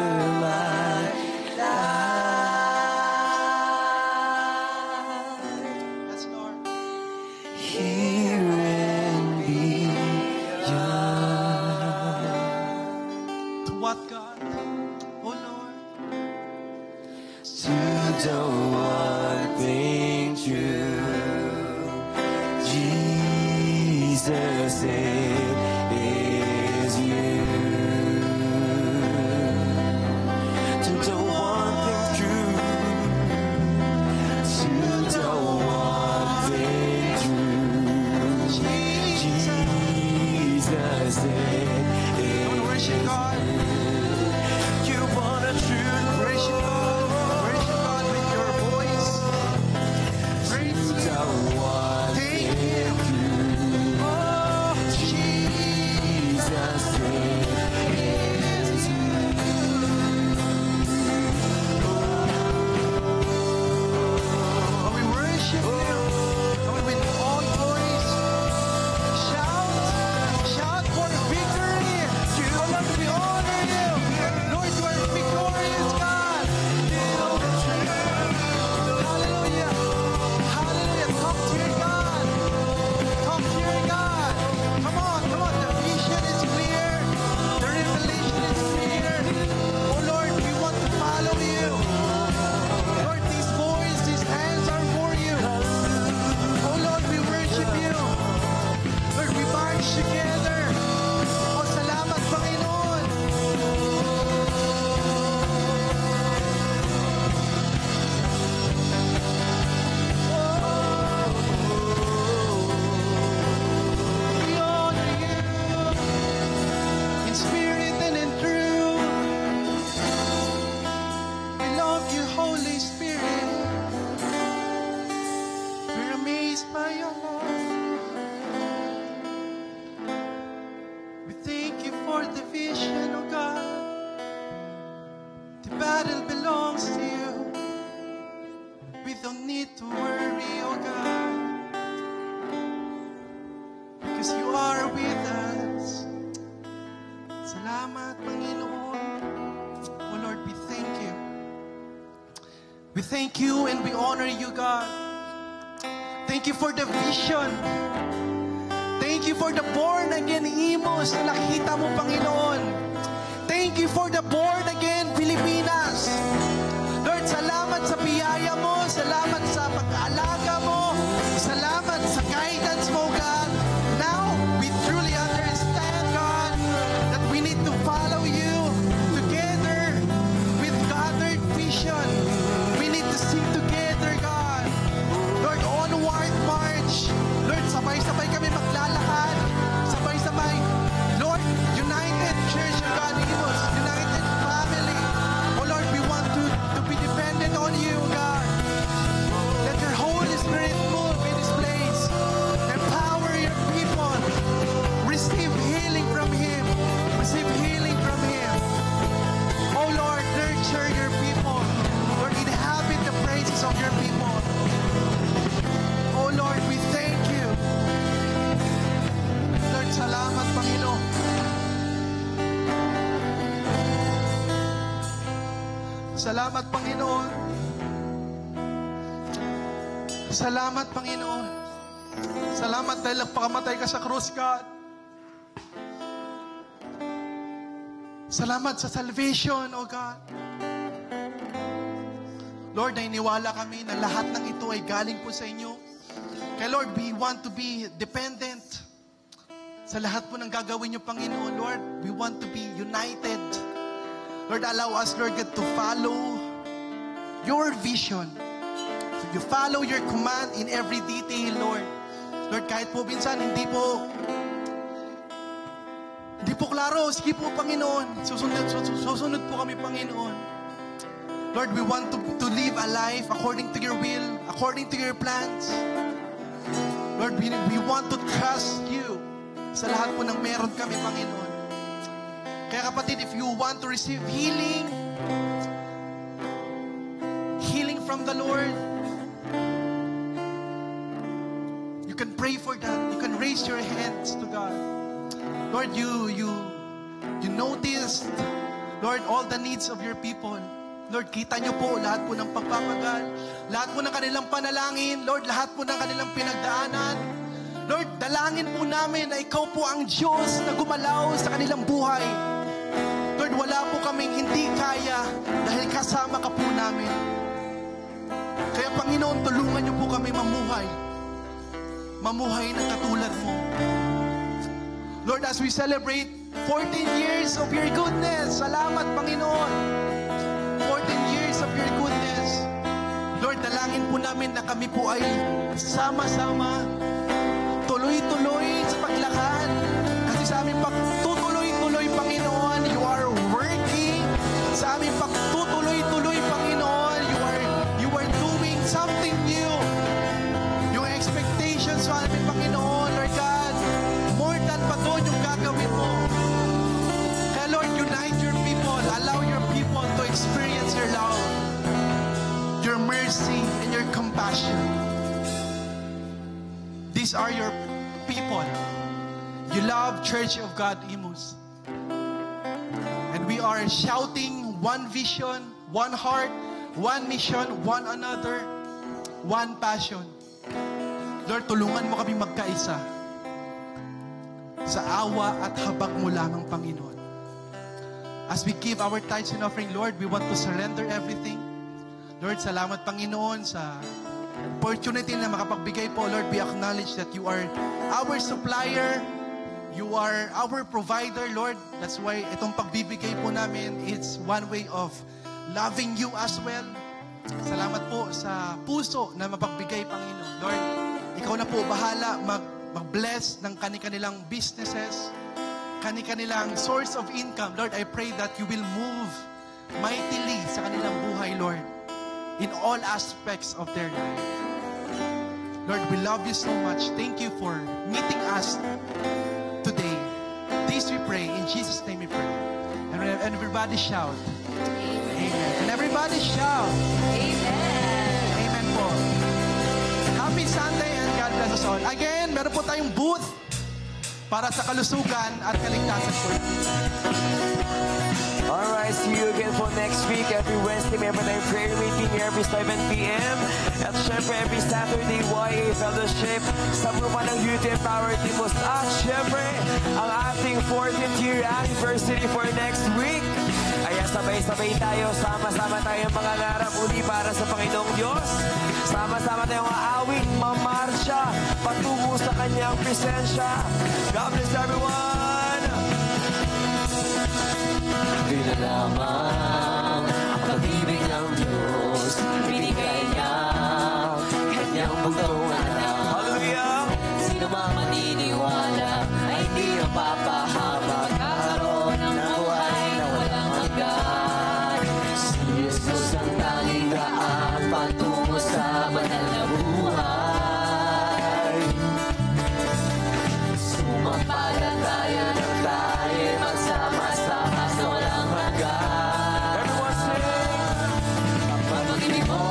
my life. Yes, Lord. Here and beyond. To what, God? Oh, Lord. To the one thing true, Jesus, it is you. To the one thing true, to the one thing true, Jesus, it is Worship God. you. Want a true Worship God. Worship God with your voice. Praise the Him. one Thank Him. Oh, Jesus, it is you. oh, we worship Him. Oh, with all voice. Shout for victory. Oh, Lord, we honor You. Lord, You are victorious, God. Hallelujah. Hallelujah. Talk to your God. Talk to your God. Come on, come on. The vision is clear. The revelation is clear. Oh Lord, we want to follow You. Lord, this voice, these hands are for You. Oh Lord, we worship You. Lord, we march together. Oh, salamat, Panginoon. We honor You in spirit and in truth. We love You, Holy Spirit. We're amazed by Your love. We thank You for the vision, oh God. The battle belongs to You. We don't need to worry, oh God. Because You are with us. Salamat, Panginoon. Oh Lord, we thank You. We thank You and we honor You, God. Thank You for the vision. Thank You for the born-again Imos na nakita mo, Panginoon. Thank You for the born-again Pilipinas. Lord, salamat sa biyaya mo. Salamat sa pag-aalaga mo. Salamat sa guidance mo, God. Now, we truly understand, God, that we need to follow You together with gathered vision. We need to sing together, God. Lord, onward march. Lord, sabay-sabay kami maglalakad. Sabay-sabay. Lord, United Church of God, Imos, United Family. Oh Lord, we want to be dependent on You, God. Let Your Holy Spirit move in this place. Empower Your people. Receive healing from Him. Receive healing from Him. Oh Lord, nurture Your people. Lord, inhabit the praises of Your people. Oh Lord, we thank You. Lord, salamat, Panginoon. Salamat, Panginoon. Salamat, Panginoon. Salamat dahil nagpakamatay Ka sa krus, God. Salamat sa salvation, oh God. Lord, nainiwala kami na lahat ng ito ay galing po sa Inyo. Kaya Lord, we want to be dependent sa lahat po ng gagawin niyo, Panginoon. Lord, we want to be united. Lord, allow us, Lord God, to follow your vision. So you follow your command in every detail, Lord. Lord, kahit po minsan, hindi po klaro. Sige po, Panginoon. Susunod po kami, Panginoon. Lord, we want to live a life according to your will, according to your plans. Lord, we want to trust you sa lahat po ng meron kami, Panginoon. Kaya kapatid, if you want to receive healing from the Lord, you can pray for that. You can raise your hands to God. Lord, you noticed, Lord, all the needs of your people. Lord, kita niyo po lahat po ng pagpapagal, lahat po ng kanilang panalangin, Lord, lahat po ng kanilang pinagdaanan. Lord, dalangin po namin na ikaw po ang Diyos na gumalaw sa kanilang buhay. Lord, wala po kaming hindi kaya dahil kasama ka po namin. Kaya Panginoon, tulungan niyo po kami mamuhay na katulad mo. Lord, as we celebrate 14 years of your goodness, salamat, Panginoon. 14 years of your goodness. Lord, dalangin po namin na kami po ay sama-sama, tuloy-tuloy sa paglakad. Kasi sa aming pagtutuloy-tuloy, Panginoon, you are working. Sa aming pagtutuloy-tuloy, Panginoon, you are doing something new. Yung expectations sa aming Panginoon, Lord God, more than pa doon yung gagawin mo. Kaya Lord, unite your people. Allow your people to experience your love, your mercy, and your compassion. These are your people. You love Church of God Imus. And we are shouting one vision, one heart, one mission, one another, one passion. Lord, tulungan mo kami magkaisa sa awa at habag mo lamang, Panginoon. As we give our tithes and offering, Lord, we want to surrender everything. Lord, salamat, Panginoon, sa opportunity na makapagbigay po. Lord, we acknowledge that you are our supplier. You are our provider, Lord. That's why itong pagbibigay po namin, it's one way of loving you as well. Salamat po sa puso na mapagbigay, Panginoon. Lord, ikaw na po bahala mag-bless ng kanilang businesses, kanilang source of income. Lord, I pray that you will move mightily sa kanilang buhay, Lord, in all aspects of their life. Lord, we love you so much. Thank you for meeting us today. This we pray. In Jesus' name we pray. And everybody shout. Amen. And everybody shout. Amen. Amen po. Happy Sunday and God bless us all. Again, meron po tayong booth para sa kalusugan at kaligtasan po. Alright, see you again for next week. Every Wednesday, meron tayong prayer meeting every 7 p.m. At syempre, every Saturday, YA Fellowship sa grupa ng Youth Empowered Timos. At syempre, ang ating 14th year anniversary for next week. Kaya sabay-sabay tayo, sama-sama tayong mga ngarap uli para sa Panginoong Diyos. Sama-sama tayong aawit, mamarsya, patungo sa Kanyang presensya. God bless everyone! Bila lamang ang pag-ibig ng Diyos, binigay niya Kanyang bugtong anak. Hallelujah! Sino mang maniniwala ay hindi mapapahamak, kakaroon ng buhay na walang hanggan. Si Jesus ang tanging daan patungo sa banal na buhay. Sumampalataya ng tayo magsama-sama sa walang hanggan. Everyone sing! Ang pag-ibig mo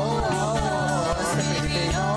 sa piling mo,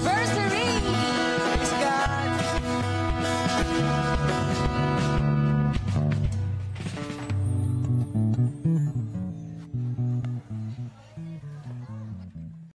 anniversary.